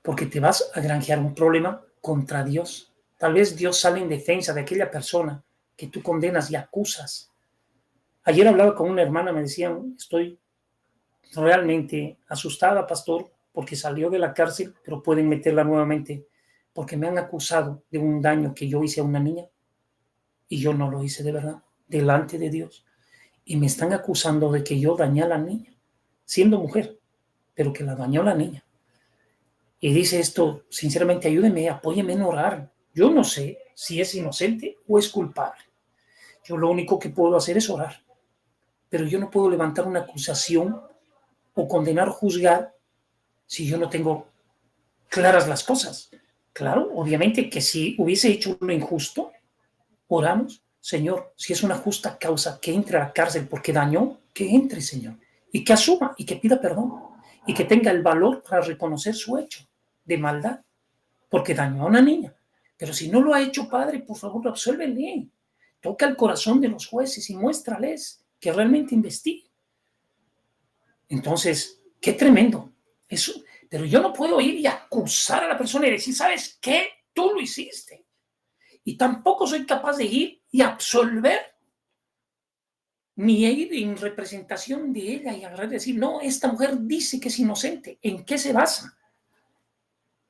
porque te vas a granjear un problema contra Dios. Tal vez Dios sale en defensa de aquella persona que tú condenas y acusas. Ayer hablaba con una hermana, me decían, estoy realmente asustada, pastor, porque salió de la cárcel, pero pueden meterla nuevamente, porque me han acusado de un daño que yo hice a una niña, y yo no lo hice de verdad, delante de Dios. Y me están acusando de que yo dañé a la niña, siendo mujer, pero que la dañó la niña. Y dice esto, sinceramente, ayúdeme, apóyeme en orar. Yo no sé si es inocente o es culpable. Yo lo único que puedo hacer es orar. Pero yo no puedo levantar una acusación o condenar o juzgar si yo no tengo claras las cosas. Claro, obviamente que si hubiese hecho lo injusto, oramos, Señor, si es una justa causa que entre a la cárcel porque dañó, que entre, Señor, y que asuma y que pida perdón y que tenga el valor para reconocer su hecho de maldad, porque dañó a una niña. Pero si no lo ha hecho, Padre, por favor, absuélvele. Toca el corazón de los jueces y muéstrales que realmente investiguen. Entonces, qué tremendo. Eso, pero yo no puedo ir y acusar a la persona y decir, ¿sabes qué? Tú lo hiciste. Y tampoco soy capaz de ir y absolver, ni ir en representación de ella y agarrar y decir, no, esta mujer dice que es inocente. ¿En qué se basa?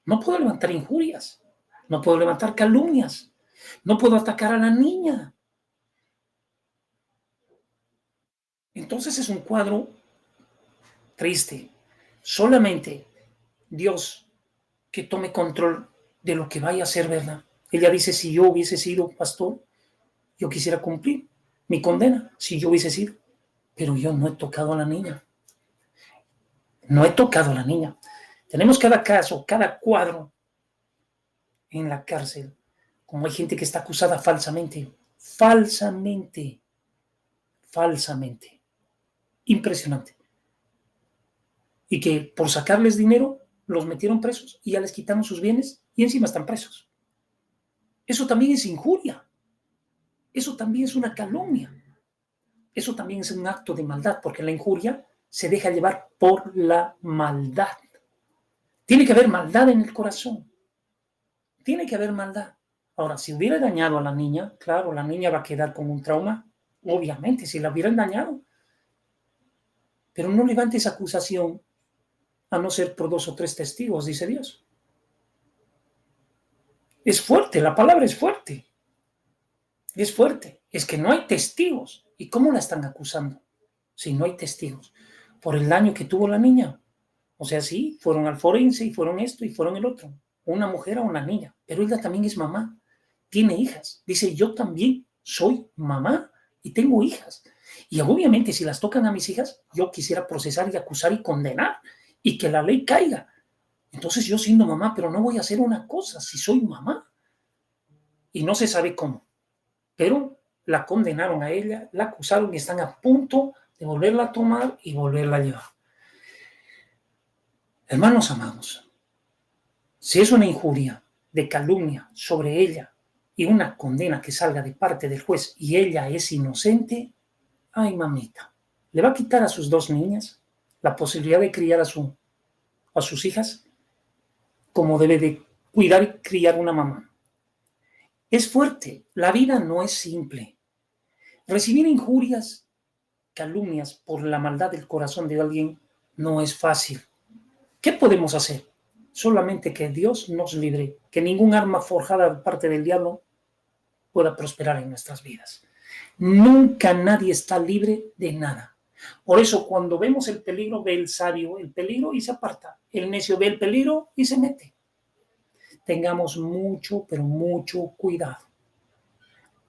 No puedo levantar injurias, no puedo levantar calumnias, no puedo atacar a la niña. Entonces es un cuadro triste. Solamente Dios que tome control de lo que vaya a ser verdad. Ella dice, si yo hubiese sido pastor, yo quisiera cumplir mi condena, si yo hubiese sido. Pero yo no he tocado a la niña. No he tocado a la niña. Tenemos cada caso, cada cuadro en la cárcel. Como hay gente que está acusada falsamente. Falsamente. Falsamente. Impresionante. Y que por sacarles dinero los metieron presos y ya les quitaron sus bienes y encima están presos. Eso también es injuria. Eso también es una calumnia. Eso también es un acto de maldad, porque la injuria se deja llevar por la maldad. Tiene que haber maldad en el corazón. Tiene que haber maldad. Ahora, si hubiera dañado a la niña, claro, la niña va a quedar con un trauma, obviamente, si la hubieran dañado. Pero no levantes acusación a no ser por 2 o 3 testigos, dice Dios. Es fuerte, la palabra es fuerte. Es fuerte. Es que no hay testigos. ¿Y cómo la están acusando? Si no hay testigos. Por el daño que tuvo la niña. O sea, sí, fueron al forense y fueron esto y fueron el otro. Una mujer a una niña. Pero ella también es mamá. Tiene hijas. Dice, yo también soy mamá y tengo hijas. Y obviamente si las tocan a mis hijas, yo quisiera procesar y acusar y condenar y que la ley caiga. Entonces yo siendo mamá, pero no voy a hacer una cosa si soy mamá. Y no se sabe cómo. Pero la condenaron a ella, la acusaron y están a punto de volverla a tomar y volverla a llevar. Hermanos amados, si es una injuria, de calumnia sobre ella y una condena que salga de parte del juez y ella es inocente, ay mamita, ¿le va a quitar a sus 2 niñas la posibilidad de criar a sus hijas como debe de cuidar y criar una mamá? Es fuerte, la vida no es simple. Recibir injurias, calumnias por la maldad del corazón de alguien no es fácil. ¿Qué podemos hacer? Solamente que Dios nos libre, que ningún arma forjada de parte del diablo pueda prosperar en nuestras vidas. Nunca nadie está libre de nada. Por eso cuando vemos el peligro, ve el sabio el peligro y se aparta. El necio ve el peligro y se mete. Tengamos mucho, pero mucho cuidado.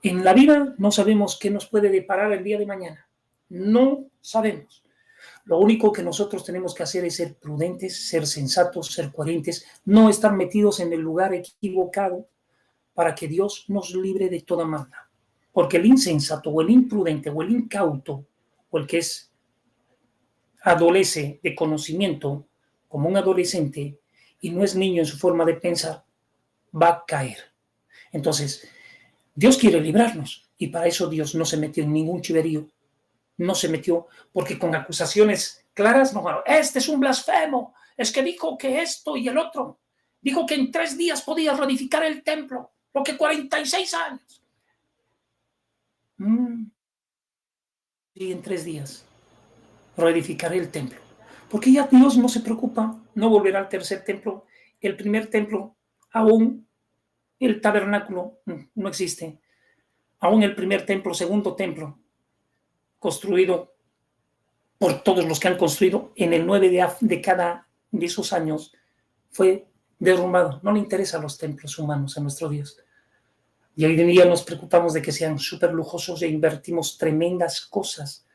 En la vida no sabemos qué nos puede deparar el día de mañana. No sabemos. Lo único que nosotros tenemos que hacer es ser prudentes, ser sensatos, ser coherentes, no estar metidos en el lugar equivocado para que Dios nos libre de toda maldad. Porque el insensato o el imprudente o el incauto o el que adolece de conocimiento como un adolescente y no es niño en su forma de pensar, va a caer. Entonces, Dios quiere librarnos y para eso Dios no se metió en ningún chiverío. No se metió porque con acusaciones claras, no, este es un blasfemo, es que dijo que esto y el otro, dijo que en 3 días podía reedificar el templo, lo que 46 años. Y en 3 días reedificaré el templo, porque ya Dios no se preocupa, no volverá al tercer templo, el primer templo, aún el tabernáculo no existe, aún el primer templo, segundo templo, construido por todos los que han construido, en el 9 de cada de esos años fue derrumbado. No le interesan los templos humanos a nuestro Dios. Y hoy en día nos preocupamos de que sean súper lujosos e invertimos tremendas cosas.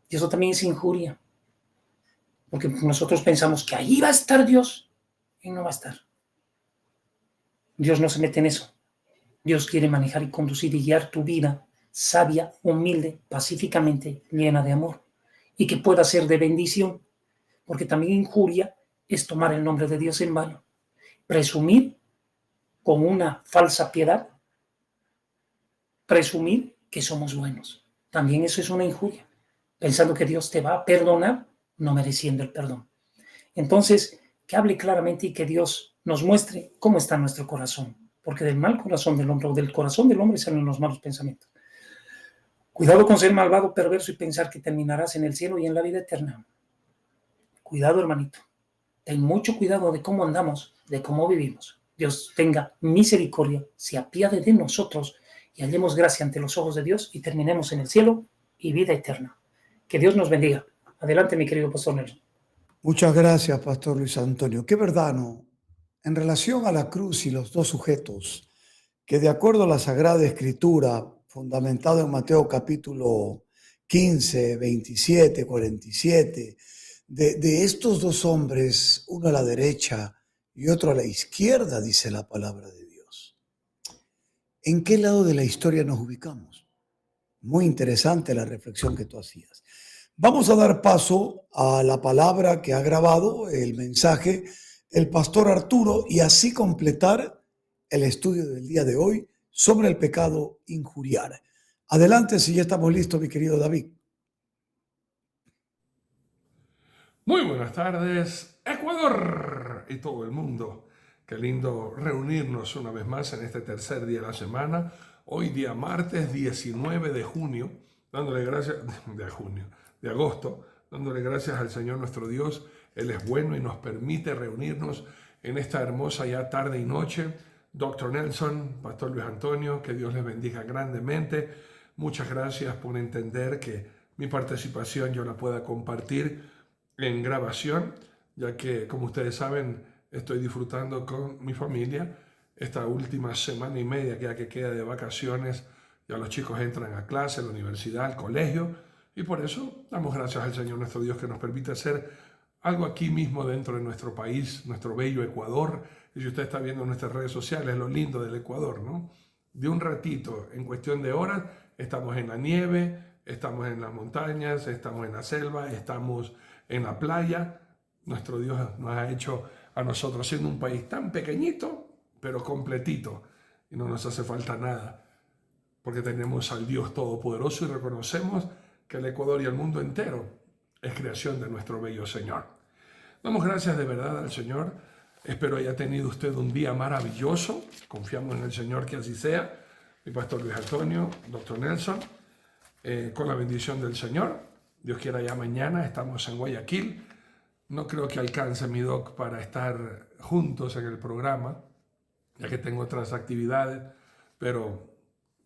Y eso también es injuria. Porque nosotros pensamos que ahí va a estar Dios y no va a estar. Dios no se mete en eso. Dios quiere manejar y conducir y guiar tu vida sabia, humilde, pacíficamente, llena de amor. Y que pueda ser de bendición. Porque también injuria es tomar el nombre de Dios en vano. Presumir con una falsa piedad, presumir que somos buenos. También eso es una injuria, pensando que Dios te va a perdonar, no mereciendo el perdón. Entonces, que hable claramente y que Dios nos muestre cómo está nuestro corazón, porque del mal corazón del hombre o del corazón del hombre salen los malos pensamientos. Cuidado con ser malvado, perverso y pensar que terminarás en el cielo y en la vida eterna. Cuidado, hermanito. Ten mucho cuidado de cómo andamos, de cómo vivimos. Dios tenga misericordia, se apiade de nosotros y hallemos gracia ante los ojos de Dios y terminemos en el cielo y vida eterna. Que Dios nos bendiga. Adelante, mi querido pastor Nelson. Muchas gracias, Pastor Luis Antonio. Qué verdad, ¿no? En relación a la cruz y los 2 sujetos, que de acuerdo a la Sagrada Escritura, fundamentado en Mateo capítulo 15, 27, 47, de estos 2 hombres, uno a la derecha y otro a la izquierda, dice la palabra de Dios. ¿En qué lado de la historia nos ubicamos? Muy interesante la reflexión que tú hacías. Vamos a dar paso a la palabra que ha grabado el mensaje el pastor Arturo y así completar el estudio del día de hoy sobre el pecado injuriar. Adelante, si ya estamos listos, mi querido David. Muy buenas tardes, Ecuador y todo el mundo. Qué lindo reunirnos una vez más en este tercer día de la semana. Hoy día martes 19 de junio, dándole gracias, de agosto, dándole gracias al Señor nuestro Dios. Él es bueno y nos permite reunirnos en esta hermosa ya tarde y noche. Dr. Nelson, Pastor Luis Antonio, que Dios les bendiga grandemente. Muchas gracias por entender que mi participación yo la pueda compartir en grabación, ya que, como ustedes saben, estoy disfrutando con mi familia esta última semana y media que queda de vacaciones. Ya los chicos entran a clase, a la universidad, al colegio, y por eso damos gracias al Señor nuestro Dios que nos permite hacer algo aquí mismo dentro de nuestro país, nuestro bello Ecuador. Y si usted está viendo nuestras redes sociales, lo lindo del Ecuador, ¿no? De un ratito, en cuestión de horas, estamos en la nieve, estamos en las montañas, estamos en la selva, estamos en la playa. Nuestro Dios nos ha hecho a nosotros, siendo un país tan pequeñito, pero completito, y no nos hace falta nada, porque tenemos al Dios Todopoderoso y reconocemos que el Ecuador y el mundo entero es creación de nuestro bello Señor. Damos gracias de verdad al Señor. Espero haya tenido usted un día maravilloso. Confiamos en el Señor que así sea. Mi pastor Luis Antonio, doctor Nelson, con la bendición del Señor. Dios quiera, ya mañana estamos en Guayaquil. No creo que alcance mi doc para estar juntos en el programa, ya que tengo otras actividades, pero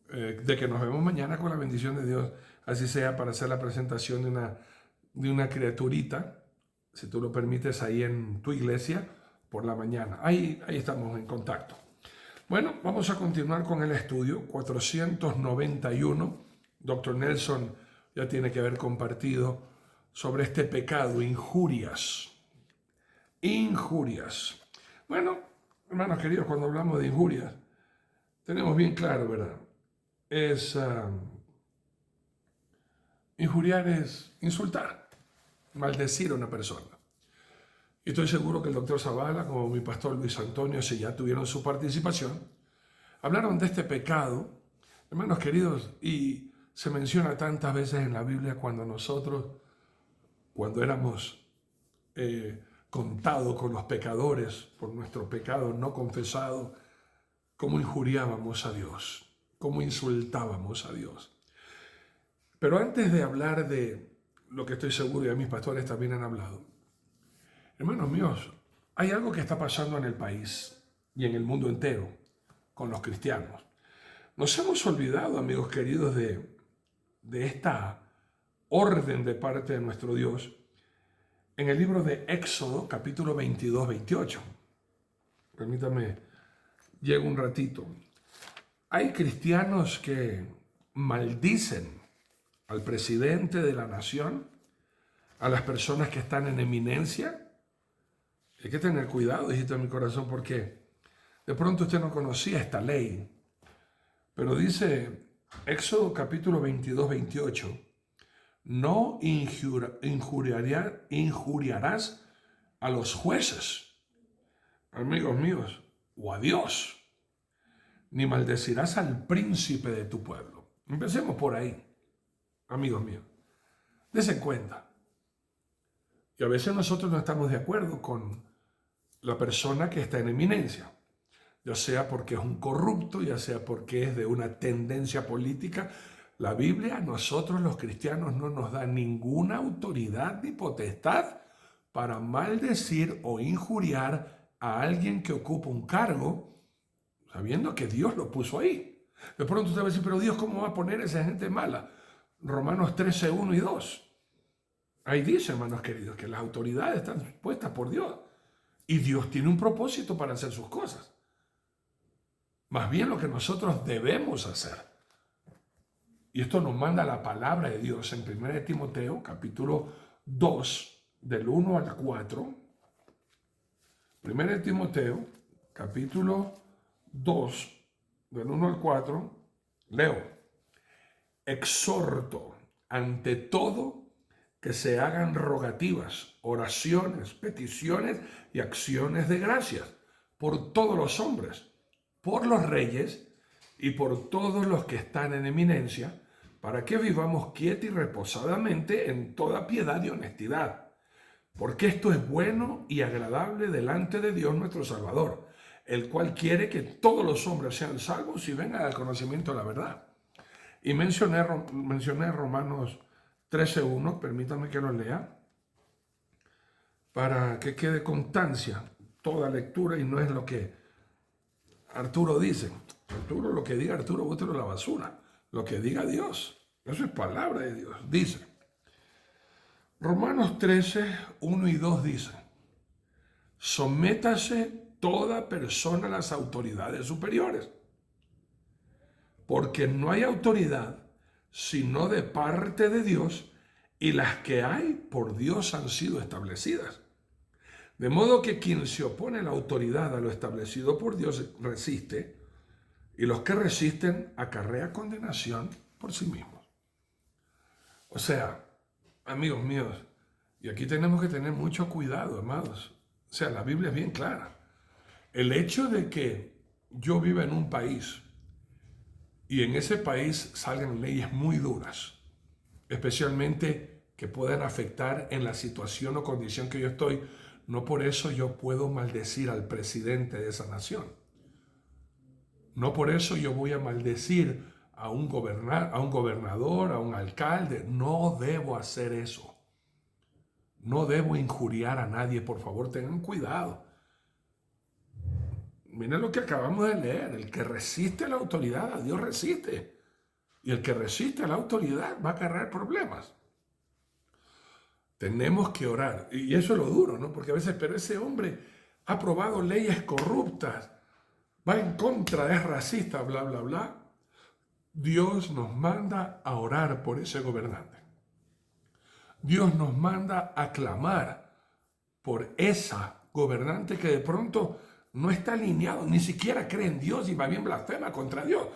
de que nos vemos mañana con la bendición de Dios, así sea, para hacer la presentación de una criaturita, si tú lo permites, ahí en tu iglesia por la mañana. Ahí estamos en contacto. Bueno, vamos a continuar con el estudio 491. Doctor Nelson ya tiene que haber compartido sobre este pecado, injurias. Injurias. Bueno, hermanos queridos, cuando hablamos de injurias, tenemos bien claro, ¿verdad? Injuriar es insultar, maldecir a una persona. Y estoy seguro que el doctor Zavala, como mi pastor Luis Antonio, si ya tuvieron su participación, hablaron de este pecado, hermanos queridos, y se menciona tantas veces en la Biblia cuando éramos contados con los pecadores por nuestro pecado no confesado, cómo injuriábamos a Dios, cómo insultábamos a Dios. Pero antes de hablar de lo que estoy seguro, y a mis pastores también han hablado, hermanos míos, hay algo que está pasando en el país y en el mundo entero con los cristianos. Nos hemos olvidado, amigos queridos, de esta orden de parte de nuestro Dios en el libro de Éxodo, capítulo 22, 28. Permítame, llego un ratito. Hay cristianos que maldicen al presidente de la nación, a las personas que están en eminencia. Hay que tener cuidado, dijiste en mi corazón, porque de pronto usted no conocía esta ley. Pero dice Éxodo capítulo 22, 28, no injuriarás a los jueces, amigos míos, o a Dios, ni maldecirás al príncipe de tu pueblo. Empecemos por ahí, amigos míos. Desen cuenta. Y a veces nosotros no estamos de acuerdo con la persona que está en eminencia, ya sea porque es un corrupto, ya sea porque es de una tendencia política. La Biblia a nosotros los cristianos no nos da ninguna autoridad ni potestad para maldecir o injuriar a alguien que ocupa un cargo, sabiendo que Dios lo puso ahí. De pronto usted va a decir, pero Dios, ¿cómo va a poner a esa gente mala? Romanos 13, 1 y 2. Ahí dice, hermanos queridos, que las autoridades están puestas por Dios. Y Dios tiene un propósito para hacer sus cosas. Más bien lo que nosotros debemos hacer. Y esto nos manda la palabra de Dios en 1 Timoteo, capítulo 2, del 1 al 4. 1 Timoteo, capítulo 2, del 1 al 4, leo. Exhorto ante todo que se hagan rogativas, oraciones, peticiones y acciones de gracias por todos los hombres, por los reyes y por todos los que están en eminencia, para que vivamos quieta y reposadamente en toda piedad y honestidad. Porque esto es bueno y agradable delante de Dios nuestro Salvador, el cual quiere que todos los hombres sean salvos y vengan al conocimiento de la verdad. Y mencioné Romanos 13:1, permítame que lo lea, para que quede constancia toda lectura y no es lo que Arturo dice. Arturo, lo que diga Arturo, bótelo a la basura. Lo que diga Dios, eso es palabra de Dios. Dice, Romanos 13, 1 y 2 dice, sométase toda persona a las autoridades superiores, porque no hay autoridad sino de parte de Dios, y las que hay por Dios han sido establecidas. De modo que quien se opone a la autoridad, a lo establecido por Dios, resiste, y los que resisten acarrea condenación por sí mismos. O sea, amigos míos, y aquí tenemos que tener mucho cuidado, amados. O sea, la Biblia es bien clara. El hecho de que yo vivo en un país y en ese país salgan leyes muy duras, especialmente que puedan afectar en la situación o condición que yo estoy, no por eso yo puedo maldecir al presidente de esa nación. No por eso yo voy a maldecir a un gobernador, a un alcalde. No debo hacer eso. No debo injuriar a nadie. Por favor, tengan cuidado. Miren lo que acabamos de leer. El que resiste a la autoridad, a Dios resiste. Y el que resiste a la autoridad va a acarrear problemas. Tenemos que orar. Y eso es lo duro, ¿no? Porque a veces, pero ese hombre ha aprobado leyes corruptas, va en contra, es racista, bla, bla, bla. Dios nos manda a orar por ese gobernante. Dios nos manda a clamar por esa gobernante que de pronto no está alineado, ni siquiera cree en Dios y va bien blasfema contra Dios.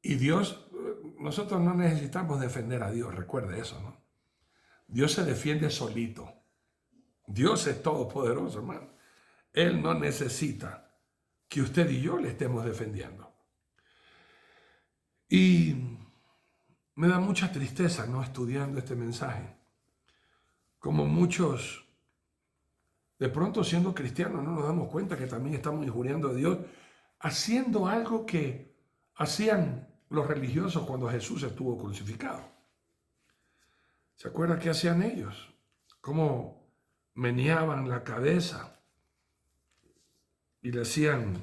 Y Dios, nosotros no necesitamos defender a Dios, recuerde eso, ¿no? Dios se defiende solito. Dios es todopoderoso, hermano. Él no necesita que usted y yo le estemos defendiendo. Y me da mucha tristeza, ¿no?, estudiando este mensaje. Como muchos, de pronto siendo cristianos, no nos damos cuenta que también estamos injuriando a Dios, haciendo algo que hacían los religiosos cuando Jesús estuvo crucificado. ¿Se acuerda qué hacían ellos? Cómo meneaban la cabeza y le hacían,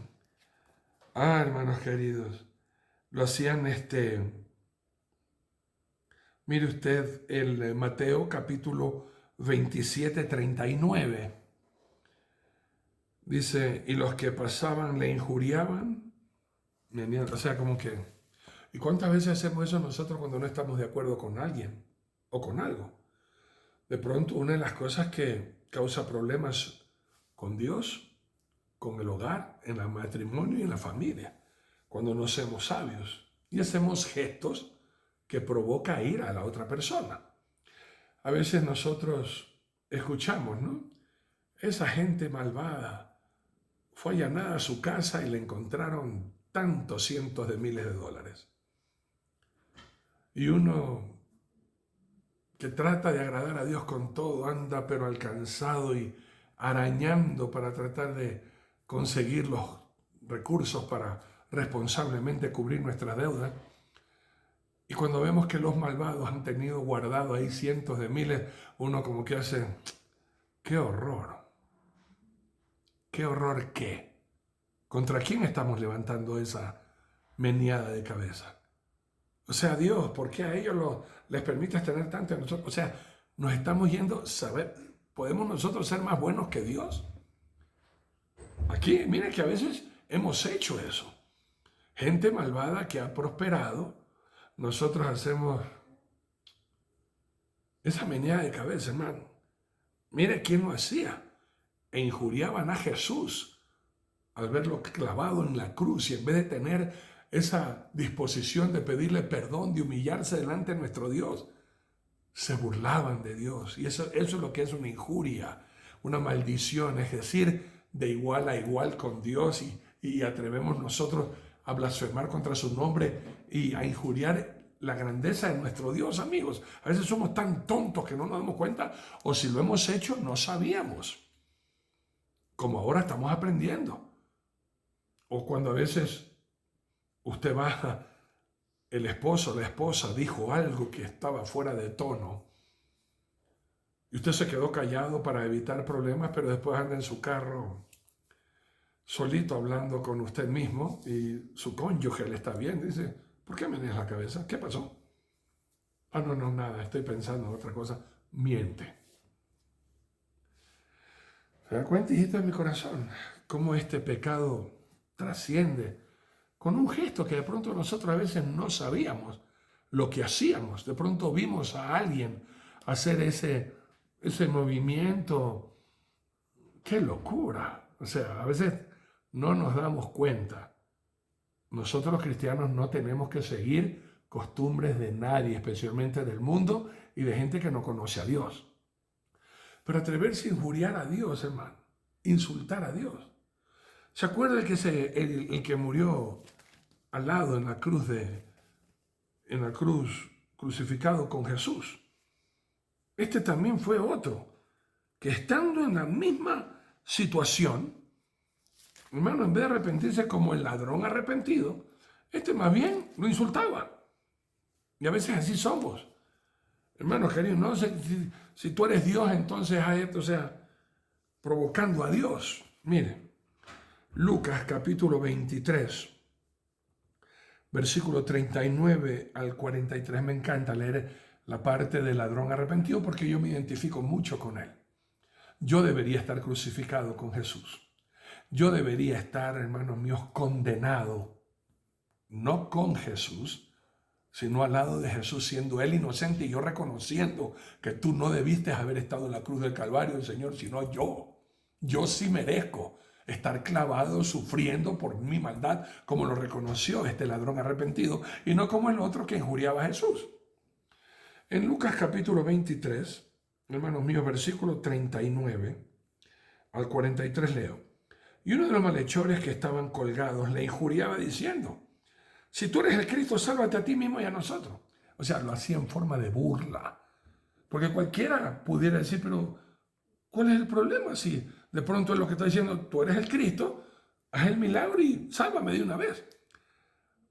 hermanos queridos, lo hacían mire usted el Mateo capítulo 27, 39. Dice, y los que pasaban le injuriaban, o sea, como que, ¿y cuántas veces hacemos eso nosotros cuando no estamos de acuerdo con alguien o con algo? De pronto una de las cosas que causa problemas con Dios, con el hogar, en el matrimonio y en la familia, cuando no somos sabios y hacemos gestos que provoca ira a la otra persona. A veces nosotros escuchamos, ¿no? Esa gente malvada fue allanada a su casa y le encontraron tantos cientos de miles de dólares. Y uno que trata de agradar a Dios con todo, anda pero alcanzado y arañando para tratar de conseguir los recursos para responsablemente cubrir nuestras deudas. Y cuando vemos que los malvados han tenido guardado ahí cientos de miles, uno como que hace, ¡qué horror! ¿Qué horror qué? ¿Contra quién estamos levantando esa meneada de cabeza? O sea, Dios, ¿por qué a ellos les permites tener tanto a nosotros? O sea, nos estamos yendo, ¿podemos nosotros ser más buenos que Dios? Aquí, miren que a veces hemos hecho eso. Gente malvada que ha prosperado, nosotros hacemos esa meneada de cabeza, hermano. Mire quién lo hacía. E injuriaban a Jesús al verlo clavado en la cruz, y en vez de tener esa disposición de pedirle perdón, de humillarse delante de nuestro Dios, se burlaban de Dios. Y eso es lo que es una injuria, una maldición, es decir, de igual a igual con Dios, y atrevemos nosotros a blasfemar contra su nombre y a injuriar la grandeza de nuestro Dios, amigos. A veces somos tan tontos que no nos damos cuenta, o si lo hemos hecho, no sabíamos. Como ahora estamos aprendiendo. O cuando a veces usted va, el esposo o la esposa dijo algo que estaba fuera de tono, y usted se quedó callado para evitar problemas, pero después anda en su carro solito hablando con usted mismo, y su cónyuge le está viendo y dice, ¿por qué meneas la cabeza? ¿Qué pasó? No, nada, estoy pensando en otra cosa. Miente. ¿Se da cuenta, hijito de mi corazón, cómo este pecado trasciende con un gesto que de pronto nosotros a veces no sabíamos lo que hacíamos? De pronto vimos a alguien hacer ese movimiento. ¡Qué locura! O sea, a veces no nos damos cuenta. Nosotros los cristianos no tenemos que seguir costumbres de nadie, especialmente del mundo y de gente que no conoce a Dios. Pero atreverse a injuriar a Dios, hermano, insultar a Dios. ¿Se acuerda el que murió al lado en la cruz crucificado con Jesús? Este también fue otro que, estando en la misma situación, hermano, en vez de arrepentirse como el ladrón arrepentido, este más bien lo insultaba. Y a veces así somos. Hermanos queridos, no sé si tú eres Dios, entonces haz esto, o sea, provocando a Dios. Mire, Lucas capítulo 23, versículo 39 al 43. Me encanta leer la parte del ladrón arrepentido porque yo me identifico mucho con él. Yo debería estar crucificado con Jesús. Yo debería estar, hermanos míos, condenado, no con Jesús, sino al lado de Jesús, siendo él inocente y yo reconociendo que tú no debiste haber estado en la cruz del Calvario, Señor, sino yo. Yo sí merezco estar clavado, sufriendo por mi maldad, como lo reconoció este ladrón arrepentido, y no como el otro que injuriaba a Jesús. En Lucas capítulo 23, hermanos míos, versículo 39 al 43 leo. Y uno de los malhechores que estaban colgados le injuriaba diciendo: si tú eres el Cristo, sálvate a ti mismo y a nosotros. O sea, lo hacía en forma de burla. Porque cualquiera pudiera decir, pero ¿cuál es el problema? Si de pronto es lo que está diciendo, tú eres el Cristo, haz el milagro y sálvame de una vez.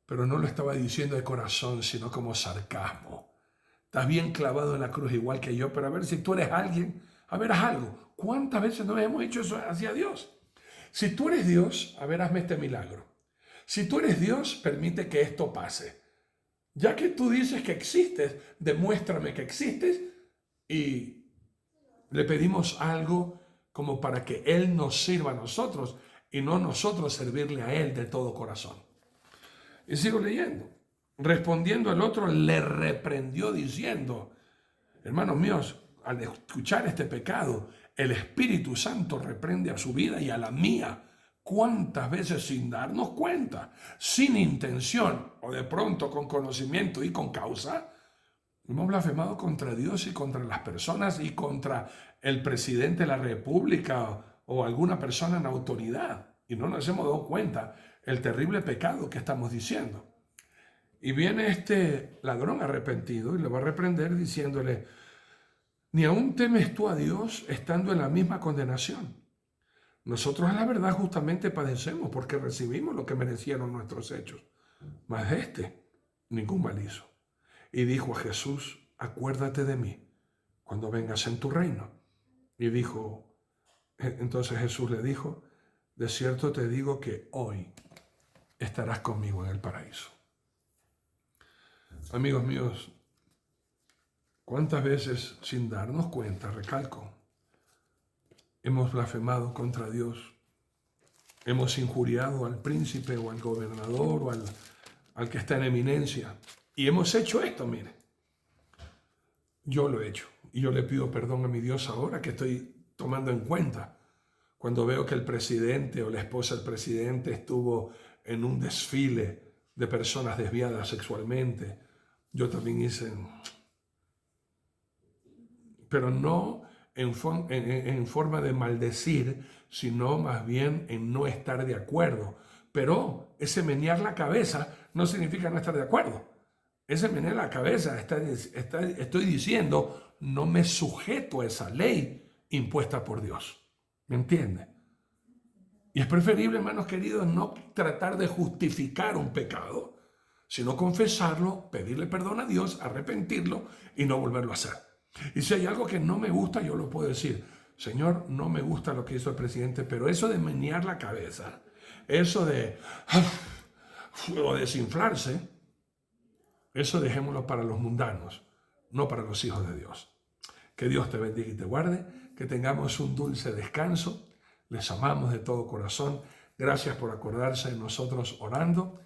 Pero no lo estaba diciendo de corazón, sino como sarcasmo. Estás bien clavado en la cruz igual que yo, pero a ver si tú eres alguien, a ver, haz algo. ¿Cuántas veces no hemos hecho eso hacia Dios? Si tú eres Dios, a ver, hazme este milagro. Si tú eres Dios, permite que esto pase. Ya que tú dices que existes, demuéstrame que existes y le pedimos algo como para que Él nos sirva a nosotros y no nosotros servirle a Él de todo corazón. Y sigo leyendo. Respondiendo el otro, le reprendió diciendo: hermanos míos, al escuchar este pecado, el Espíritu Santo reprende a su vida y a la mía. ¿Cuántas veces sin darnos cuenta, sin intención o de pronto con conocimiento y con causa, hemos blasfemado contra Dios y contra las personas y contra el presidente de la República o alguna persona en autoridad? Y no nos hemos dado cuenta el terrible pecado que estamos diciendo. Y viene este ladrón arrepentido y le va a reprender diciéndole: ¿ni aún temes tú a Dios estando en la misma condenación? Nosotros, a la verdad, justamente padecemos porque recibimos lo que merecieron nuestros hechos. Mas ningún mal hizo. Y dijo a Jesús: acuérdate de mí cuando vengas en tu reino. Y entonces Jesús le dijo: de cierto te digo que hoy estarás conmigo en el paraíso. Amigos míos, ¿cuántas veces sin darnos cuenta, recalco, hemos blasfemado contra Dios? Hemos injuriado al príncipe o al gobernador o al que está en eminencia. Y hemos hecho esto, mire. Yo lo he hecho. Y yo le pido perdón a mi Dios ahora que estoy tomando en cuenta. Cuando veo que el presidente o la esposa del presidente estuvo en un desfile de personas desviadas sexualmente, yo también hice. Pero no en forma de maldecir, sino más bien en no estar de acuerdo. Pero ese menear la cabeza no significa no estar de acuerdo. Ese menear la cabeza estoy diciendo, no me sujeto a esa ley impuesta por Dios. ¿Me entiende? Y es preferible, hermanos queridos, no tratar de justificar un pecado, sino confesarlo, pedirle perdón a Dios, arrepentirlo y no volverlo a hacer. Y si hay algo que no me gusta, yo lo puedo decir: Señor, no me gusta lo que hizo el presidente, pero eso de menear la cabeza, eso de o desinflarse, eso dejémoslo para los mundanos, no para los hijos de Dios. Que Dios te bendiga y te guarde, que tengamos un dulce descanso. Les amamos de todo corazón. Gracias por acordarse de nosotros orando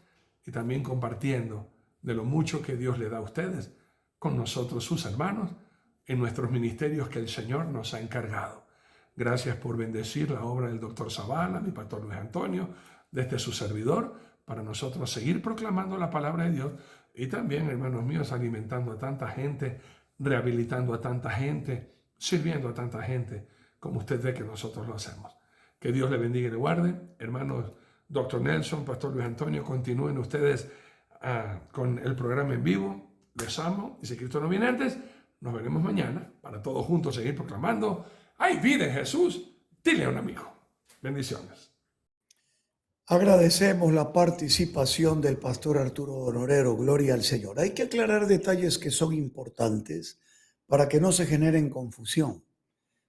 y también compartiendo de lo mucho que Dios le da a ustedes con nosotros, sus hermanos, en nuestros ministerios que el Señor nos ha encargado. Gracias por bendecir la obra del doctor Zavala, mi pastor Luis Antonio, desde su servidor, para nosotros seguir proclamando la palabra de Dios y también, hermanos míos, alimentando a tanta gente, rehabilitando a tanta gente, sirviendo a tanta gente, como usted ve que nosotros lo hacemos. Que Dios le bendiga y le guarde. Hermanos Dr. Nelson, Pastor Luis Antonio, continúen ustedes con el programa en vivo. Les amo y si Cristo no viene antes, nos veremos mañana para todos juntos seguir proclamando: ¡hay vida en Jesús! Dile a un amigo. Bendiciones. Agradecemos la participación del pastor Arturo Honorero. Gloria al Señor. Hay que aclarar detalles que son importantes para que no se generen confusión.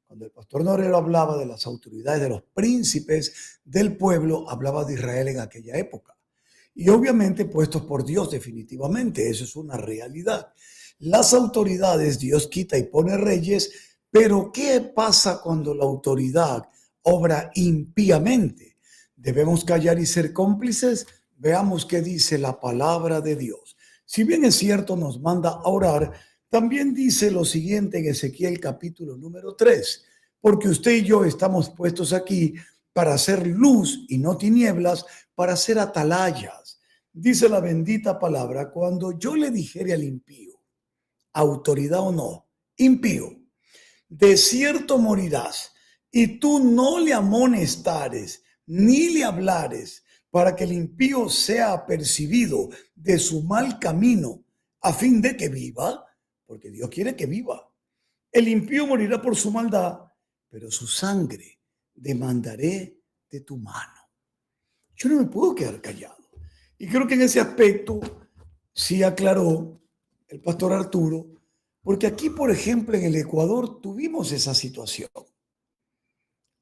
Cuando el pastor Honorero hablaba de las autoridades, de los príncipes del pueblo, hablaba de Israel en aquella época. Y obviamente puestos por Dios definitivamente, eso es una realidad. Las autoridades, Dios quita y pone reyes, pero ¿qué pasa cuando la autoridad obra impíamente? ¿Debemos callar y ser cómplices? Veamos qué dice la palabra de Dios. Si bien es cierto, nos manda a orar, también dice lo siguiente en Ezequiel capítulo número 3, porque usted y yo estamos puestos aquí para hacer luz y no tinieblas, para hacer atalayas. Dice la bendita palabra: cuando yo le dijere al impío, autoridad o no, impío, de cierto morirás, y tú no le amonestares, ni le hablares, para que el impío sea apercibido de su mal camino, a fin de que viva, porque Dios quiere que viva. El impío morirá por su maldad, pero su sangre demandaré de tu mano. Yo no me puedo quedar callado. Y creo que en ese aspecto sí aclaró el pastor Arturo, porque aquí, por ejemplo, en el Ecuador tuvimos esa situación.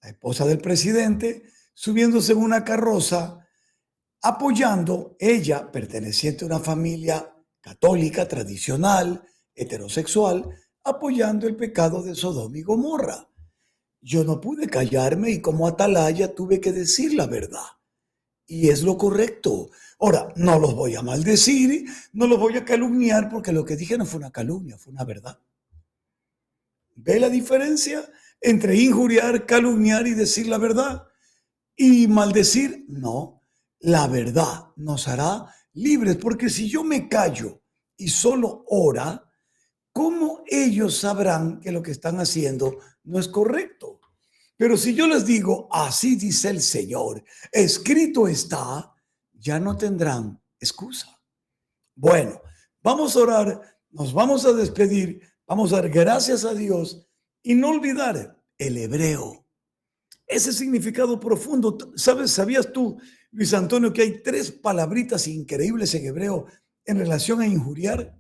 La esposa del presidente subiéndose en una carroza, apoyando, ella perteneciente a una familia católica, tradicional, heterosexual, apoyando el pecado de Sodoma y Gomorra. Yo no pude callarme y como atalaya tuve que decir la verdad. Y es lo correcto. Ahora, no los voy a maldecir, no los voy a calumniar, porque lo que dije no fue una calumnia, fue una verdad. ¿Ve la diferencia entre injuriar, calumniar y decir la verdad? Y maldecir, no. La verdad nos hará libres, porque si yo me callo y solo ora, ¿cómo ellos sabrán que lo que están haciendo no es correcto? Pero si yo les digo, así dice el Señor, escrito está, ya no tendrán excusa. Bueno, vamos a orar, nos vamos a despedir, vamos a dar gracias a Dios y no olvidar el hebreo. Ese significado profundo. ¿Sabías tú, Luis Antonio, que hay 3 palabritas increíbles en hebreo en relación a injuriar?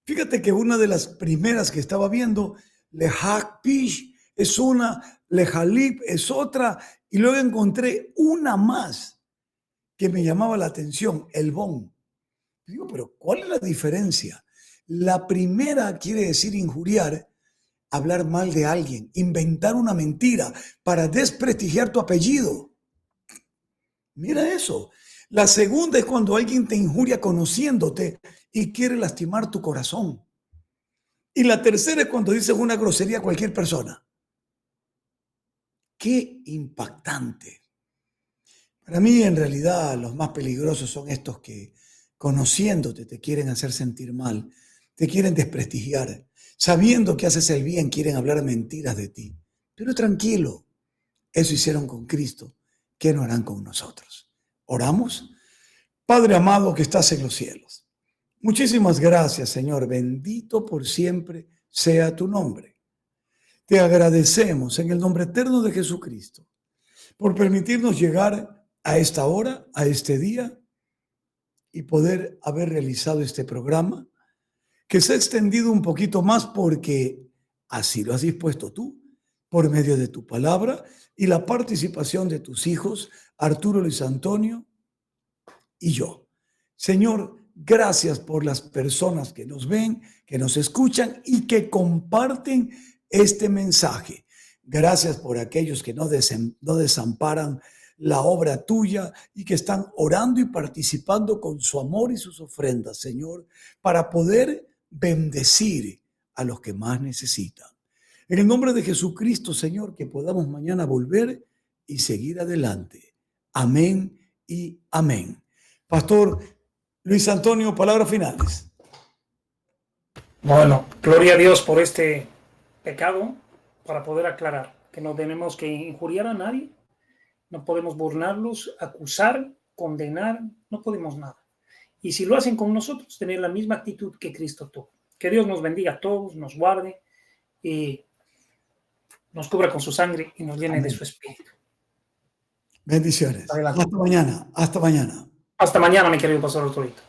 Fíjate que una de las primeras que estaba viendo, lehakpish es una, lehalip es otra, y luego encontré una más que me llamaba la atención, elbón. Digo, pero ¿cuál es la diferencia? La primera quiere decir injuriar, hablar mal de alguien, inventar una mentira para desprestigiar tu apellido. Mira eso. La segunda es cuando alguien te injuria conociéndote y quiere lastimar tu corazón. Y la tercera es cuando dices una grosería a cualquier persona. Qué impactante. Para mí, en realidad, los más peligrosos son estos que, conociéndote, te quieren hacer sentir mal, te quieren desprestigiar. Sabiendo que haces el bien, quieren hablar mentiras de ti. Pero tranquilo, eso hicieron con Cristo. ¿Qué no harán con nosotros? ¿Oramos? Padre amado que estás en los cielos, muchísimas gracias, Señor. Bendito por siempre sea tu nombre. Te agradecemos en el nombre eterno de Jesucristo por permitirnos llegar a esta hora, a este día, y poder haber realizado este programa que se ha extendido un poquito más porque así lo has dispuesto tú, por medio de tu palabra y la participación de tus hijos, Arturo, Luis Antonio y yo. Señor, gracias por las personas que nos ven, que nos escuchan y que comparten este mensaje. Gracias por aquellos que no desamparan la obra tuya y que están orando y participando con su amor y sus ofrendas, Señor, para poder bendecir a los que más necesitan. En el nombre de Jesucristo, Señor, que podamos mañana volver y seguir adelante. Amén y amén. Pastor Luis Antonio, palabras finales. Bueno, gloria a Dios por este pecado, para poder aclarar que no tenemos que injuriar a nadie, no podemos burlarlos, acusar, condenar, no podemos nada. Y si lo hacen con nosotros, tener la misma actitud que Cristo tuvo. Que Dios nos bendiga a todos, nos guarde y nos cubra con su sangre y nos llene Amén. de su espíritu. Bendiciones. Adelante. Hasta mañana. Hasta mañana. Hasta mañana, mi querido pastor Arturito.